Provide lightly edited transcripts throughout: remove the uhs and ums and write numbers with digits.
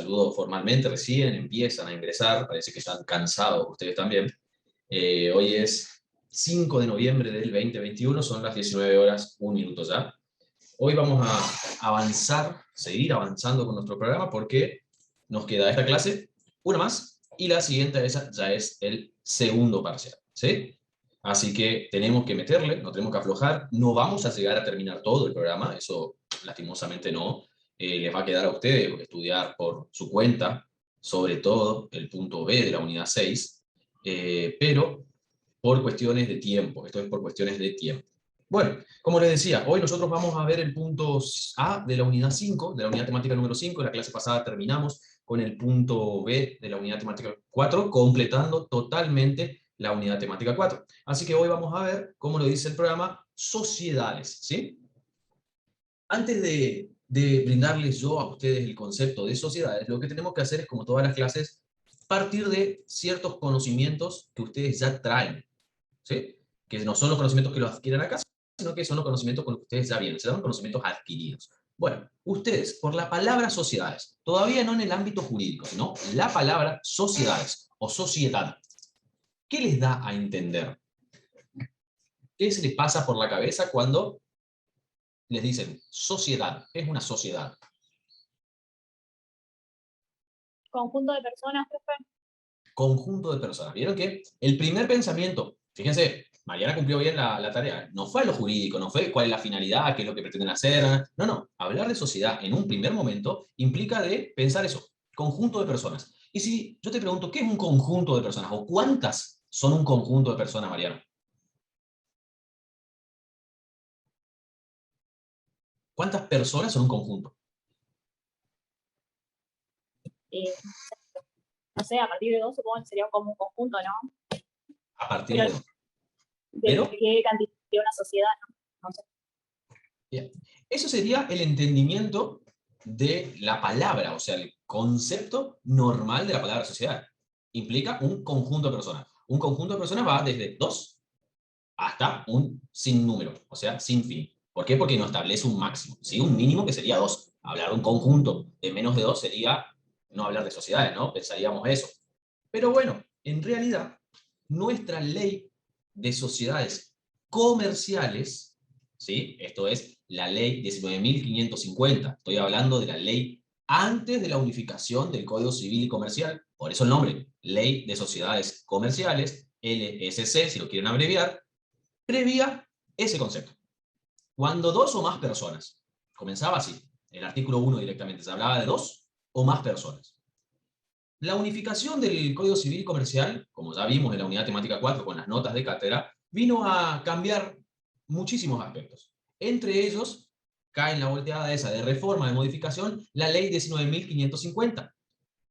saludo formalmente, recién empiezan a ingresar, parece que están cansados ustedes también. Hoy es 5 de noviembre del 2021, son las 19 horas, 1 minuto ya. Hoy vamos a avanzar, seguir avanzando con nuestro programa porque nos queda esta clase, una más, y la siguiente esa ya es el segundo parcial, ¿sí? Así que tenemos que meterle, no tenemos que aflojar, no vamos a llegar a terminar todo el programa, eso lastimosamente no. Les va a quedar a ustedes estudiar por su cuenta, sobre todo el punto B de la unidad 6, pero por cuestiones de tiempo, esto es por cuestiones de tiempo. Bueno, como les decía, hoy nosotros vamos a ver el punto A de la unidad 5, de la unidad temática número 5, en la clase pasada terminamos con el punto B de la unidad temática 4, completando totalmente la unidad temática 4. Así que hoy vamos a ver, como lo dice el programa, sociedades, ¿sí? Antes de brindarles yo a ustedes el concepto de sociedades, lo que tenemos que hacer es, como todas las clases, partir de ciertos conocimientos que ustedes ya traen, ¿sí? Que no son los conocimientos que los adquieren acá, sino que son los conocimientos con los que ustedes ya vienen, se llaman conocimientos adquiridos. Bueno, ustedes, por la palabra sociedades, todavía no en el ámbito jurídico, sino la palabra sociedades o sociedad, ¿qué les da a entender? ¿Qué se les pasa por la cabeza cuando les dicen sociedad? ¿Qué es una sociedad? Conjunto de personas, profe. Conjunto de personas. ¿Vieron que el primer pensamiento, fíjense, Mariana cumplió bien la tarea, no fue a lo jurídico, no fue cuál es la finalidad, qué es lo que pretenden hacer, no, hablar de sociedad en un primer momento implica de pensar eso, conjunto de personas. Y si yo te pregunto, ¿qué es un conjunto de personas? ¿O cuántas son un conjunto de personas, Mariana? ¿Cuántas personas son un conjunto? No sé, a partir de 2 supongo que sería como un conjunto, ¿no? A partir Pero de 2. ¿de qué cantidad de una sociedad? No sé. Bien. Eso sería el entendimiento de la palabra, o sea, el concepto normal de la palabra sociedad. Implica un conjunto de personas. Un conjunto de personas va desde 2 hasta un sinnúmero, o sea, sin fin. ¿Por qué? Porque no establece un máximo. ¿Sí? Un mínimo que sería 2. Hablar de un conjunto de menos de 2 sería no hablar de sociedades, ¿no? Pensaríamos eso. Pero bueno, en realidad, nuestra ley de sociedades comerciales, ¿sí? Esto es la ley 19.550. Estoy hablando de la ley antes de la unificación del Código Civil y Comercial, por eso el nombre, Ley de Sociedades Comerciales, LSC, si lo quieren abreviar, previa ese concepto. Cuando 2 o más personas, comenzaba así, el artículo 1 directamente, se hablaba de 2 o más personas. La unificación del Código Civil y Comercial, como ya vimos en la unidad temática 4 con las notas de cátedra, vino a cambiar muchísimos aspectos. Entre ellos, cae en la volteada esa de reforma, de modificación, la ley 19.550.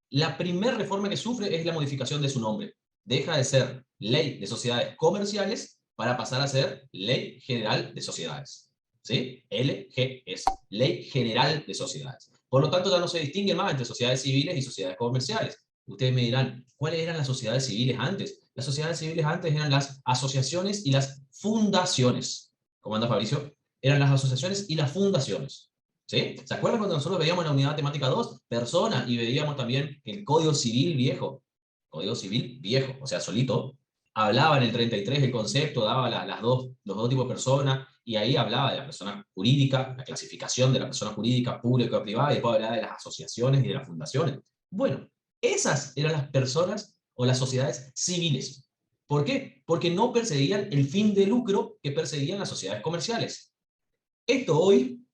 La primera reforma que sufre es la modificación de su nombre. Deja de ser ley de sociedades comerciales para pasar a ser ley general de sociedades. ¿Sí? LGS, Ley General de Sociedades. Por lo tanto, ya no se distingue más entre sociedades civiles y sociedades comerciales. Ustedes me dirán, ¿cuáles eran las sociedades civiles antes? Las sociedades civiles antes eran las asociaciones y las fundaciones. ¿Cómo anda, Fabricio? Eran las asociaciones y las fundaciones. ¿Sí? ¿Se acuerdan cuando nosotros veíamos en la unidad temática 2 personas y veíamos también el Código Civil viejo, o sea, solito, hablaba en el 33 el concepto, daba los dos tipos de personas, y ahí hablaba de la persona jurídica, la clasificación de la persona jurídica, pública o privada, y después hablaba de las asociaciones y de las fundaciones. Bueno, esas eran las personas o las sociedades civiles. ¿Por qué? Porque no perseguían el fin de lucro que perseguían las sociedades comerciales. Esto hoy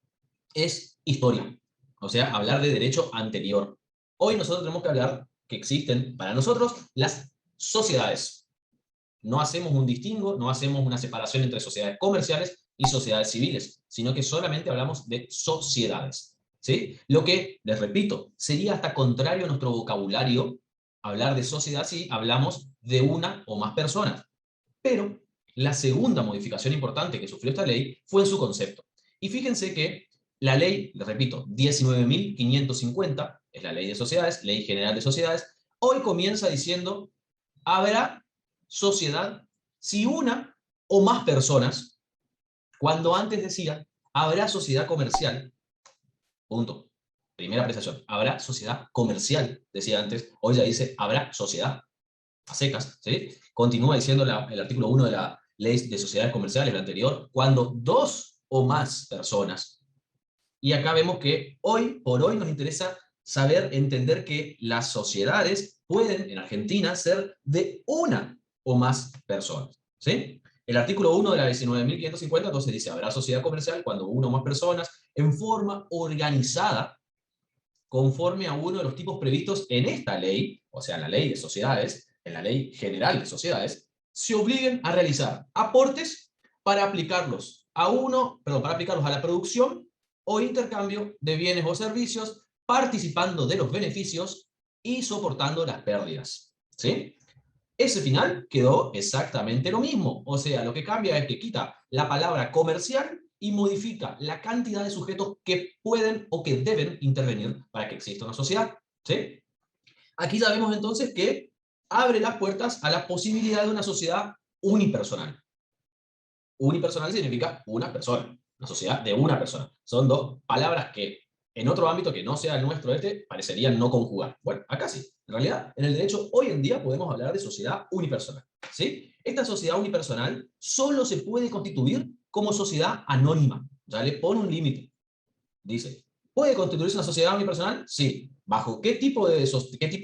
es historia, o sea, hablar de derecho anterior. Hoy nosotros tenemos que hablar que existen para nosotros las sociedades. No hacemos un distingo, no hacemos una separación entre sociedades comerciales y sociedades civiles, sino que solamente hablamos de sociedades. ¿Sí? Lo que, les repito, sería hasta contrario a nuestro vocabulario hablar de sociedad si hablamos de una o más personas. Pero la segunda modificación importante que sufrió esta ley fue en su concepto. Y fíjense que la ley, les repito, 19.550, es la ley de sociedades, ley general de sociedades, hoy comienza diciendo, habrá sociedad si una o más personas, cuando antes decía, habrá sociedad comercial, punto. Primera apreciación. Habrá sociedad comercial, decía antes, hoy ya dice habrá sociedad a secas, ¿sí? Continúa diciendo el artículo 1 de la Ley de Sociedades Comerciales, el anterior, cuando dos o más personas. Y acá vemos que hoy por hoy nos interesa saber, entender que las sociedades pueden, en Argentina, ser de una o más personas, ¿sí? El artículo 1 de la 19.550 entonces dice, habrá sociedad comercial cuando una o más personas, en forma organizada, conforme a uno de los tipos previstos en esta ley, o sea, en la ley de sociedades, en la ley general de sociedades, se obliguen a realizar aportes para aplicarlos para aplicarlos a la producción o intercambio de bienes o servicios, participando de los beneficios y soportando las pérdidas. ¿Sí? Ese final quedó exactamente lo mismo. O sea, lo que cambia es que quita la palabra comercial y modifica la cantidad de sujetos que pueden o que deben intervenir para que exista una sociedad. ¿Sí? Aquí ya vemos entonces que abre las puertas a la posibilidad de una sociedad unipersonal. Unipersonal significa una persona, una sociedad de una persona. Son dos palabras que en otro ámbito que no sea el nuestro parecerían no conjugar. Bueno, acá sí. En realidad, en el derecho hoy en día podemos hablar de sociedad unipersonal. ¿Sí? Esta sociedad unipersonal solo se puede constituir como sociedad anónima. Ya le pone un límite. Dice, ¿puede constituirse una sociedad unipersonal? Sí. ¿Bajo qué tipo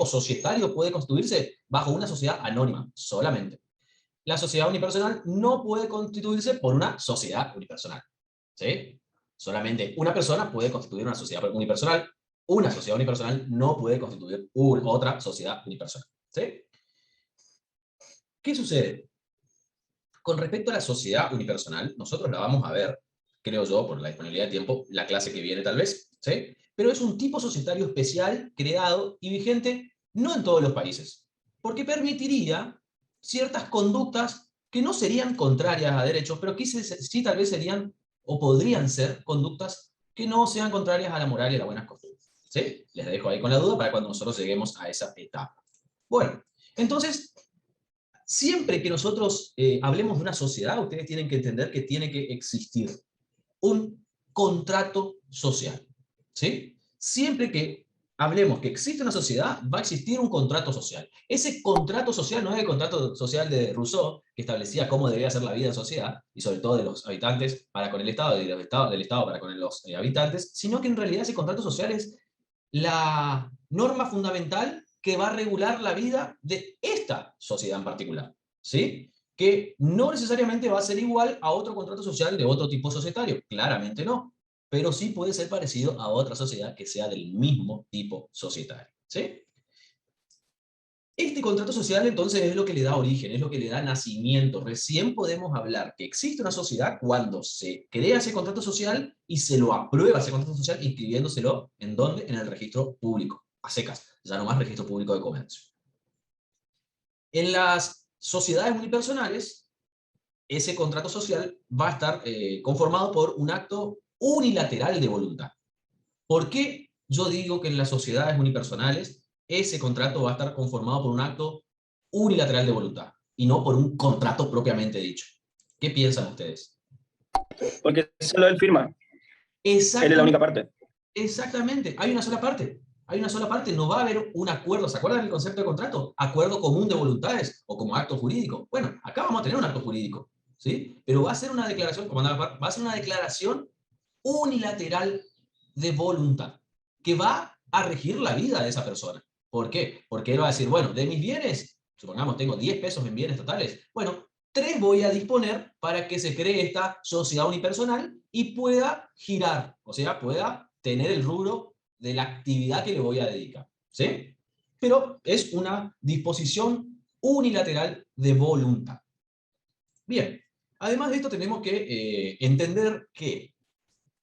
societario puede constituirse? Bajo una sociedad anónima, solamente. La sociedad unipersonal no puede constituirse por una sociedad unipersonal. ¿Sí? Solamente una persona puede constituir una sociedad unipersonal. Una sociedad unipersonal no puede constituir otra sociedad unipersonal. ¿Sí? ¿Qué sucede? Con respecto a la sociedad unipersonal, nosotros la vamos a ver, creo yo, por la disponibilidad de tiempo, la clase que viene tal vez, ¿sí? Pero es un tipo societario especial, creado y vigente no en todos los países, porque permitiría ciertas conductas que no serían contrarias a derechos, pero que sí tal vez serían o podrían ser conductas que no sean contrarias a la moral y a las buenas costumbres. ¿Sí? Les dejo ahí con la duda para cuando nosotros lleguemos a esa etapa. Bueno, entonces, siempre que nosotros hablemos de una sociedad, ustedes tienen que entender que tiene que existir un contrato social. ¿Sí? Siempre que hablemos que existe una sociedad, va a existir un contrato social. Ese contrato social no es el contrato social de Rousseau, que establecía cómo debía ser la vida en sociedad, y sobre todo de los habitantes para con el Estado, y del Estado para con los habitantes, sino que en realidad ese contrato social es la norma fundamental que va a regular la vida de esta sociedad en particular, ¿sí? Que no necesariamente va a ser igual a otro contrato social de otro tipo societario, claramente no, pero sí puede ser parecido a otra sociedad que sea del mismo tipo societario, ¿sí? Este contrato social entonces es lo que le da origen, es lo que le da nacimiento. Recién podemos hablar que existe una sociedad cuando se crea ese contrato social y se lo aprueba ese contrato social inscribiéndoselo, ¿en dónde? En el registro público, a secas, ya no más registro público de comercio. En las sociedades unipersonales, ese contrato social va a estar conformado por un acto unilateral de voluntad. ¿Por qué yo digo que en las sociedades unipersonales ese contrato va a estar conformado por un acto unilateral de voluntad y no por un contrato propiamente dicho? ¿Qué piensan ustedes? Porque solo él firma. Él es la única parte. Exactamente, hay una sola parte. Hay una sola parte, no va a haber un acuerdo. ¿Se acuerdan del concepto de contrato? Acuerdo común de voluntades o como acto jurídico. Bueno, acá vamos a tener un acto jurídico, ¿sí? Pero va a ser una declaración, va a ser una declaración unilateral de voluntad que va a regir la vida de esa persona. ¿Por qué? Porque él va a decir, bueno, de mis bienes, supongamos tengo 10 pesos en bienes totales, bueno, 3 voy a disponer para que se cree esta sociedad unipersonal y pueda girar, o sea, pueda tener el rubro de la actividad que le voy a dedicar. ¿Sí? Pero es una disposición unilateral de voluntad. Bien, además de esto tenemos que entender que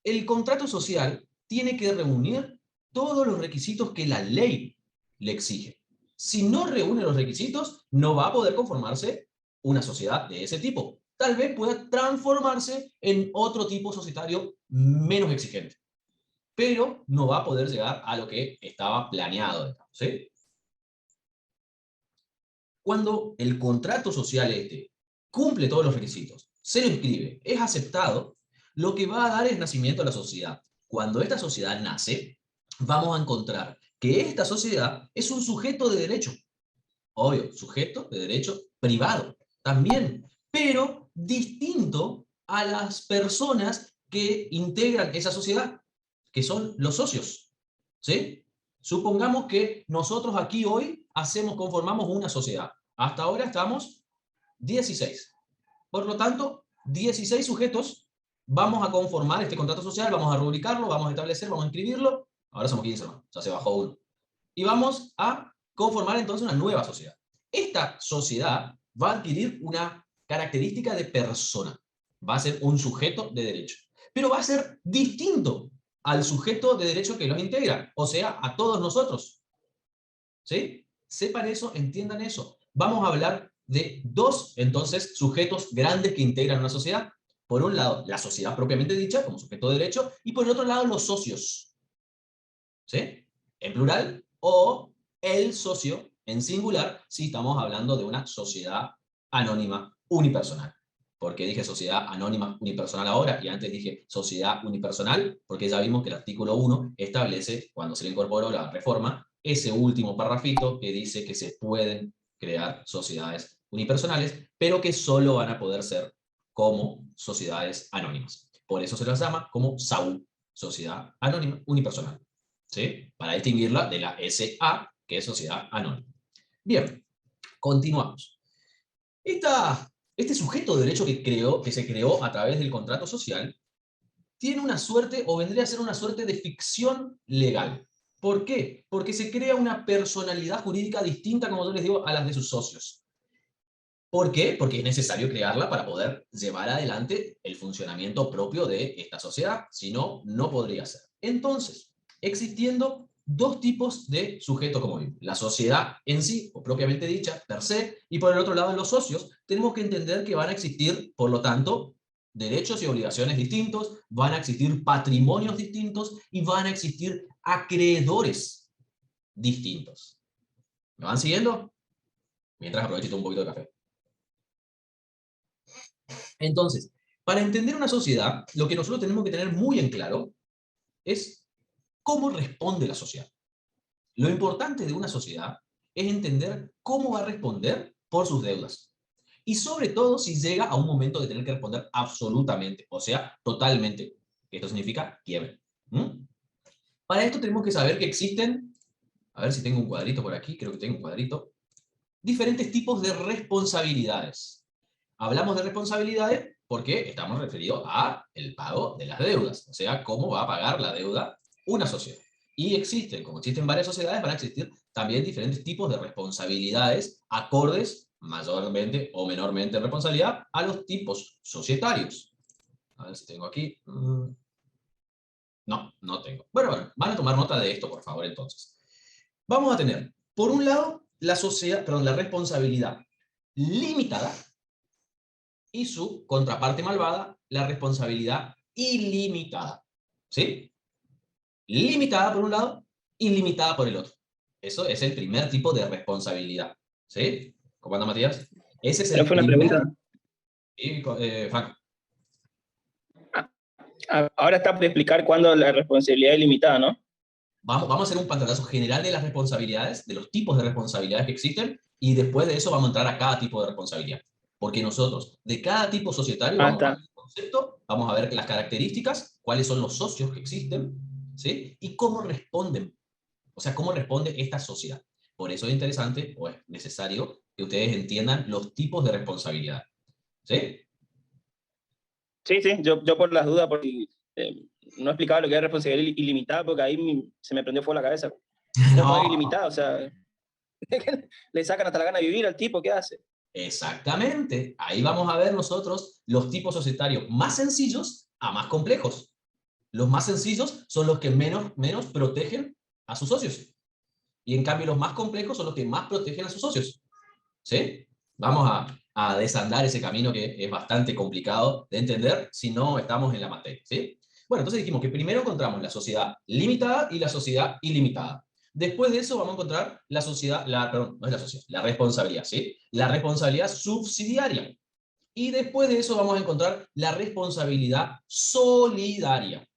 el contrato social tiene que reunir todos los requisitos que la ley le exige. Si no reúne los requisitos, no va a poder conformarse una sociedad de ese tipo. Tal vez pueda transformarse en otro tipo societario menos exigente, pero no va a poder llegar a lo que estaba planeado. ¿Sí? Cuando el contrato social cumple todos los requisitos, se lo inscribe, es aceptado, lo que va a dar es nacimiento a la sociedad. Cuando esta sociedad nace, vamos a encontrar que esta sociedad es un sujeto de derecho. Obvio, sujeto de derecho privado también, pero distinto a las personas que integran esa sociedad, que son los socios. ¿Sí? Supongamos que nosotros aquí hoy conformamos una sociedad. Hasta ahora estamos 16. Por lo tanto, 16 sujetos vamos a conformar este contrato social, vamos a rubricarlo, vamos a establecer, vamos a inscribirlo. Ahora somos 15, ¿no? Ya se bajó uno. Y vamos a conformar entonces una nueva sociedad. Esta sociedad va a adquirir una característica de persona. Va a ser un sujeto de derecho. Pero va a ser distinto al sujeto de derecho que los integra, o sea, a todos nosotros. ¿Sí? Sepan eso, entiendan eso. Vamos a hablar de dos, entonces, sujetos grandes que integran una sociedad. Por un lado, la sociedad propiamente dicha, como sujeto de derecho, y por el otro lado, los socios. ¿Sí? En plural, o el socio en singular, si estamos hablando de una sociedad anónima unipersonal. ¿Por qué dije sociedad anónima unipersonal ahora? Y antes dije sociedad unipersonal, porque ya vimos que el artículo 1 establece, cuando se le incorporó la reforma, ese último parrafito que dice que se pueden crear sociedades unipersonales, pero que solo van a poder ser como sociedades anónimas. Por eso se las llama como SAU, sociedad anónima unipersonal. ¿Sí? Para distinguirla de la SA, que es sociedad anónima. Bien, continuamos. Este sujeto de derecho que se creó a través del contrato social tiene una suerte, o vendría a ser una suerte de ficción legal. ¿Por qué? Porque se crea una personalidad jurídica distinta, como yo les digo, a las de sus socios. ¿Por qué? Porque es necesario crearla para poder llevar adelante el funcionamiento propio de esta sociedad, si no, no podría ser. Entonces, existiendo dos tipos de sujetos como vimos. La sociedad en sí, o propiamente dicha, per se, y por el otro lado los socios, tenemos que entender que van a existir, por lo tanto, derechos y obligaciones distintos, van a existir patrimonios distintos y van a existir acreedores distintos. ¿Me van siguiendo? Mientras aprovecho un poquito de café. Entonces, para entender una sociedad, lo que nosotros tenemos que tener muy en claro es cómo responde la sociedad. Lo importante de una sociedad es entender cómo va a responder por sus deudas. Y sobre todo si llega a un momento de tener que responder absolutamente, o sea, totalmente. Esto significa quiebre. Para esto tenemos que saber que existen, a ver si tengo un cuadrito por aquí, creo que tengo un cuadrito, diferentes tipos de responsabilidades. Hablamos de responsabilidades porque estamos referidos a el pago de las deudas, o sea, cómo va a pagar la deuda una sociedad. Y existen, como existen varias sociedades, van a existir también diferentes tipos de responsabilidades acordes, mayormente o menormente en responsabilidad, a los tipos societarios. A ver si tengo aquí. No, no tengo. Bueno, van a tomar nota de esto, por favor, entonces. Vamos a tener, por un lado, la responsabilidad limitada, y su contraparte malvada, la responsabilidad ilimitada. ¿Sí? Limitada por un lado, ilimitada por el otro. Eso es el primer tipo de responsabilidad. ¿Sí? ¿Cómo anda, Matías? Ese es el fue una primer... pregunta. Franco. Ahora está por explicar cuándo la responsabilidad es limitada, ¿no? Vamos a hacer un pantallazo general de las responsabilidades, de los tipos de responsabilidades que existen, y después de eso vamos a entrar a cada tipo de responsabilidad. Porque nosotros, de cada tipo societario, vamos a ver el concepto, vamos a ver las características, cuáles son los socios que existen, ¿sí? Y cómo responden, o sea, cómo responde esta sociedad. Por eso es interesante, o es necesario, que ustedes entiendan los tipos de responsabilidad. ¿Sí? Sí, yo por las dudas, porque no explicaba lo que era responsabilidad ilimitada, porque ahí se me prendió fuego la cabeza. ¿Cómo es ilimitada? O sea, le sacan hasta la gana de vivir al tipo, ¿qué hace? Exactamente. Ahí vamos a ver nosotros los tipos societarios más sencillos a más complejos. Los más sencillos son los que menos protegen a sus socios. Y en cambio los más complejos son los que más protegen a sus socios. ¿Sí? Vamos a desandar ese camino que es bastante complicado de entender si no estamos en la materia. ¿Sí? Bueno, entonces dijimos que primero encontramos la sociedad limitada y la sociedad ilimitada. Después de eso vamos a encontrar la sociedad, perdón, no es la sociedad, la responsabilidad, ¿sí? La responsabilidad subsidiaria. Y después de eso vamos a encontrar la responsabilidad solidaria,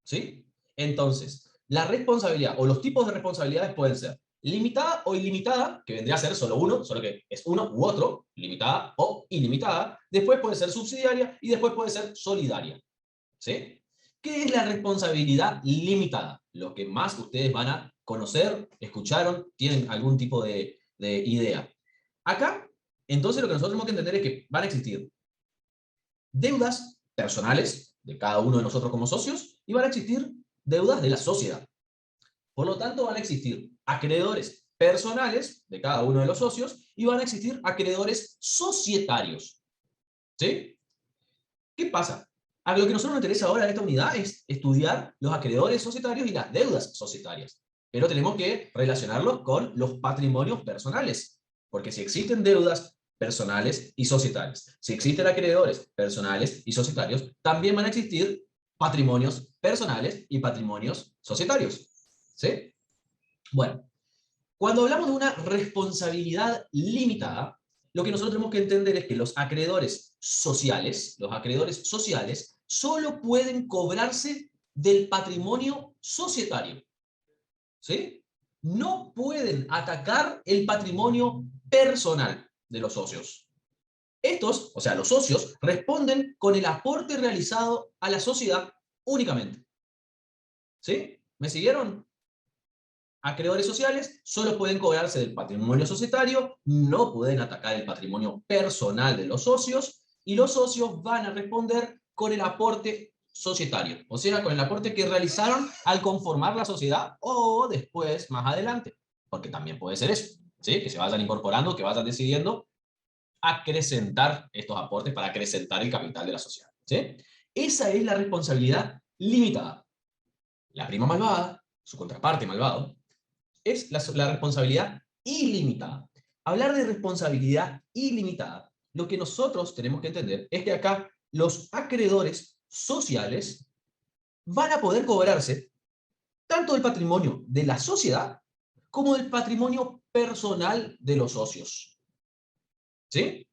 ¿sí? Entonces, la responsabilidad o los tipos de responsabilidades pueden ser limitada o ilimitada, que vendría a ser solo uno, solo que es uno u otro, limitada o ilimitada. Después puede ser subsidiaria y después puede ser solidaria. ¿Sí? ¿Qué es la responsabilidad limitada? Lo que más ustedes van a conocer, escucharon, tienen algún tipo de idea. Acá, entonces lo que nosotros tenemos que entender es que van a existir deudas personales de cada uno de nosotros como socios y van a existir deudas de la sociedad. Por lo tanto, van a existir acreedores personales de cada uno de los socios y van a existir acreedores societarios. ¿Sí? ¿Qué pasa? A lo que a nosotros nos interesa ahora en esta unidad es estudiar los acreedores societarios y las deudas societarias. Pero tenemos que relacionarlos con los patrimonios personales. Porque si existen deudas personales y societarias, si existen acreedores personales y societarios, también van a existir patrimonios personales y patrimonios societarios. ¿Sí? Bueno, cuando hablamos de una responsabilidad limitada, lo que nosotros tenemos que entender es que los acreedores sociales solo pueden cobrarse del patrimonio societario. ¿Sí? No pueden atacar el patrimonio personal de los socios. Estos, o sea, los socios, responden con el aporte realizado a la sociedad únicamente. ¿Sí? ¿Me siguieron? Acreedores sociales solo pueden cobrarse del patrimonio societario, no pueden atacar el patrimonio personal de los socios, y los socios van a responder con el aporte societario, o sea, con el aporte que realizaron al conformar la sociedad o después, más adelante, porque también puede ser eso, ¿sí? Que se vayan incorporando, que vayan decidiendo acrecentar estos aportes para acrecentar el capital de la sociedad. ¿Sí? Esa es la responsabilidad limitada. La prima malvada, su contraparte malvado, es la responsabilidad ilimitada. Hablar de responsabilidad ilimitada, lo que nosotros tenemos que entender es que acá los acreedores sociales van a poder cobrarse tanto del patrimonio de la sociedad como del patrimonio personal de los socios. ¿Sí?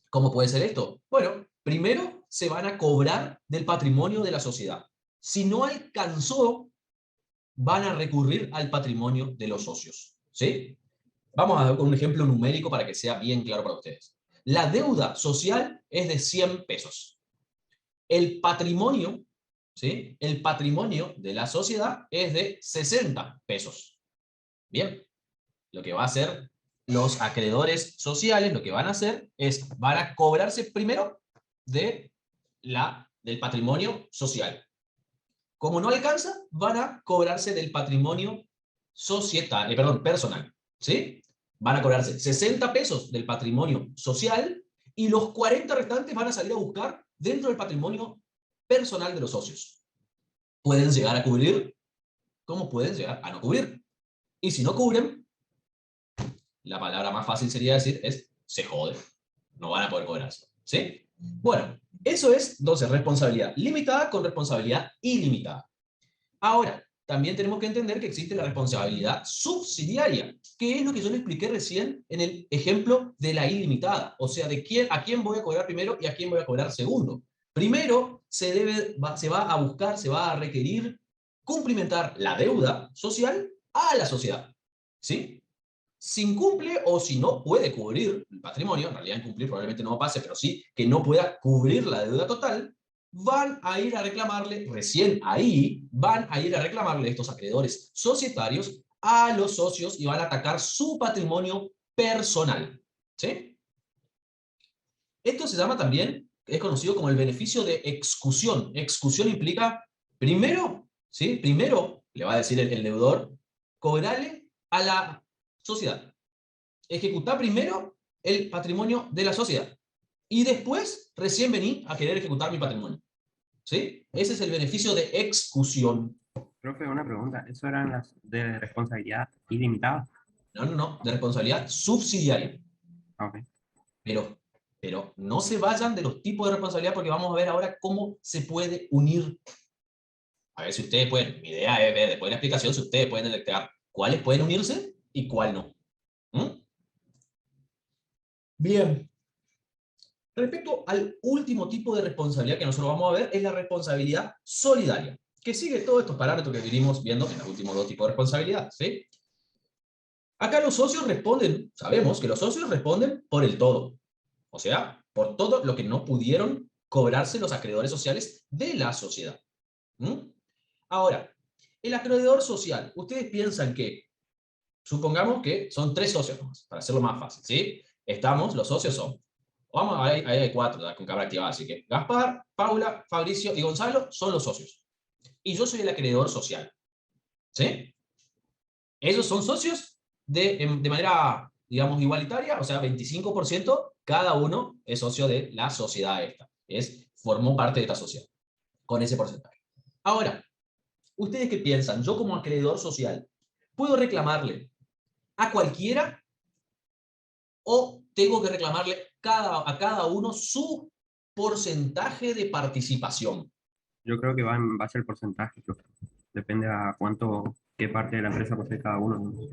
¿Cómo puede ser esto? Bueno, primero se van a cobrar del patrimonio de la sociedad. Si no alcanzó, van a recurrir al patrimonio de los socios. ¿Sí? Vamos a dar un ejemplo numérico para que sea bien claro para ustedes. La deuda social es de 100 pesos. El patrimonio, ¿sí? El patrimonio de la sociedad es de 60 pesos. Bien, lo que va a hacer los acreedores sociales, lo que van a hacer es, van a cobrarse primero del patrimonio social. Como no alcanza, van a cobrarse del patrimonio personal. ¿Sí? Van a cobrarse 60 pesos del patrimonio social y los 40 restantes van a salir a buscar dentro del patrimonio personal de los socios. Pueden llegar a cubrir, como pueden llegar a no cubrir. Y si no cubren, la palabra más fácil sería decir es se jode. No van a poder cobrarse. ¿Sí? Bueno, eso es entonces responsabilidad limitada con responsabilidad ilimitada. Ahora, también tenemos que entender que existe la responsabilidad subsidiaria, que es lo que yo le expliqué recién en el ejemplo de la ilimitada. O sea, a quién voy a cobrar primero y a quién voy a cobrar segundo. Primero se va a buscar, se va a requerir cumplimentar la deuda social a la sociedad. ¿Sí? Si incumple o si no puede cubrir el patrimonio, en realidad incumplir probablemente no pase, pero sí que no pueda cubrir la deuda total, van a ir a reclamarle, recién ahí, van a ir a reclamarle estos acreedores societarios a los socios y van a atacar su patrimonio personal. ¿Sí? Esto se llama también, es conocido como el beneficio de excusión. Excusión implica, primero, ¿sí? Primero, le va a decir el deudor, cobrarle a la sociedad. Ejecutar primero el patrimonio de la sociedad. Y después, recién vení a querer ejecutar mi patrimonio. ¿Sí? Ese es el beneficio de excusión. Profe, una pregunta. ¿Eso eran las de responsabilidad ilimitada? No. De responsabilidad subsidiaria. Ok. Pero no se vayan de los tipos de responsabilidad porque vamos a ver ahora cómo se puede unir. A ver si ustedes pueden, mi idea es ver después de la explicación si ustedes pueden detectar cuáles pueden unirse y cuál no. ¿Mm? Bien. Respecto al último tipo de responsabilidad que nosotros vamos a ver, es la responsabilidad solidaria. que sigue todos estos parámetros que venimos viendo en los últimos dos tipos de responsabilidad, ¿sí? Acá los socios responden, sabemos que los socios responden por el todo, o sea, por todo lo que no pudieron cobrarse los acreedores sociales de la sociedad. ¿Mm? Ahora, el acreedor social, ustedes piensan que, supongamos que son 3 socios nomás, para hacerlo más fácil, ¿sí? Los socios son, ahí hay 4 con cabra activada, así que Gaspar, Paula, Fabricio y Gonzalo son los socios. Y yo soy el acreedor social, ¿sí? Ellos son socios de manera, digamos, igualitaria, o sea, 25%, cada uno es socio de la sociedad esta. Formó parte de esta sociedad, con ese porcentaje. Ahora, ¿ustedes qué piensan? Yo como acreedor social, ¿puedo reclamarle a cualquiera o tengo que reclamarle a cada uno su porcentaje de participación? Yo creo que va en base al porcentaje, creo. Depende a qué parte de la empresa posee cada uno, ¿no?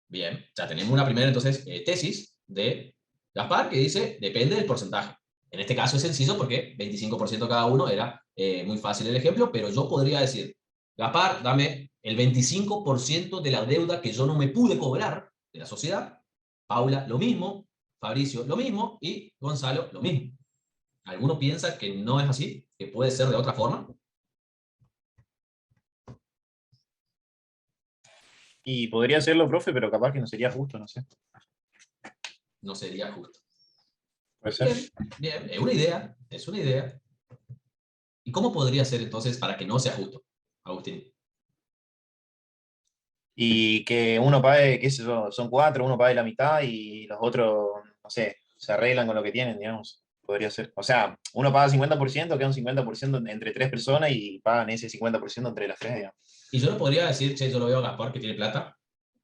Bien, ya tenemos una primera entonces tesis de Gaspar que dice depende del porcentaje. En este caso es sencillo porque 25% cada uno era muy fácil el ejemplo, pero yo podría decir, Gaspar, dame el 25% de la deuda que yo no me pude cobrar de la sociedad, Paula lo mismo, Fabricio lo mismo y Gonzalo lo mismo. ¿Alguno piensa que no es así? ¿Que puede ser de otra forma? Y podría serlo, profe, pero capaz que no sería justo, no sé. No sería justo. Puede ser. Bien, bien, es una idea. ¿Y cómo podría ser entonces para que no sea justo, Agustín? Y que uno pague, qué sé yo, son 4, uno pague la mitad y los otros, no sé, se arreglan con lo que tienen, digamos. Podría ser. O sea, uno paga 50%, queda un 50% entre 3 personas y pagan ese 50% entre las 3, digamos. Y yo no podría decir, che, yo lo veo a Gaspar que tiene plata,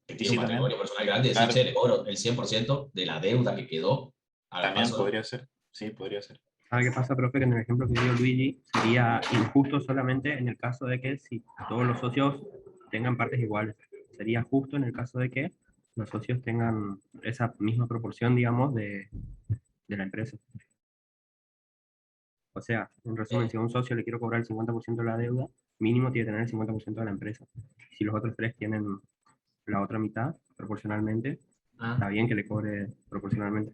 que Y tiene sí, un también. patrimonio personal grande, y decir, Claro, che, le cobro el 100% de la deuda que quedó a Gaspar también solo. podría ser. Sí, podría ser. ¿Sabe qué pasa, profe? Que en el ejemplo que dio Luigi sería injusto solamente en el caso de que si todos los socios tengan partes iguales. Sería justo en el caso de que los socios tengan esa misma proporción, digamos, de la empresa. O sea, en resumen, si a un socio le quiero cobrar el 50% de la deuda, mínimo tiene que tener el 50% de la empresa. Si los otros 3 tienen la otra mitad, proporcionalmente, está bien que le cobre proporcionalmente.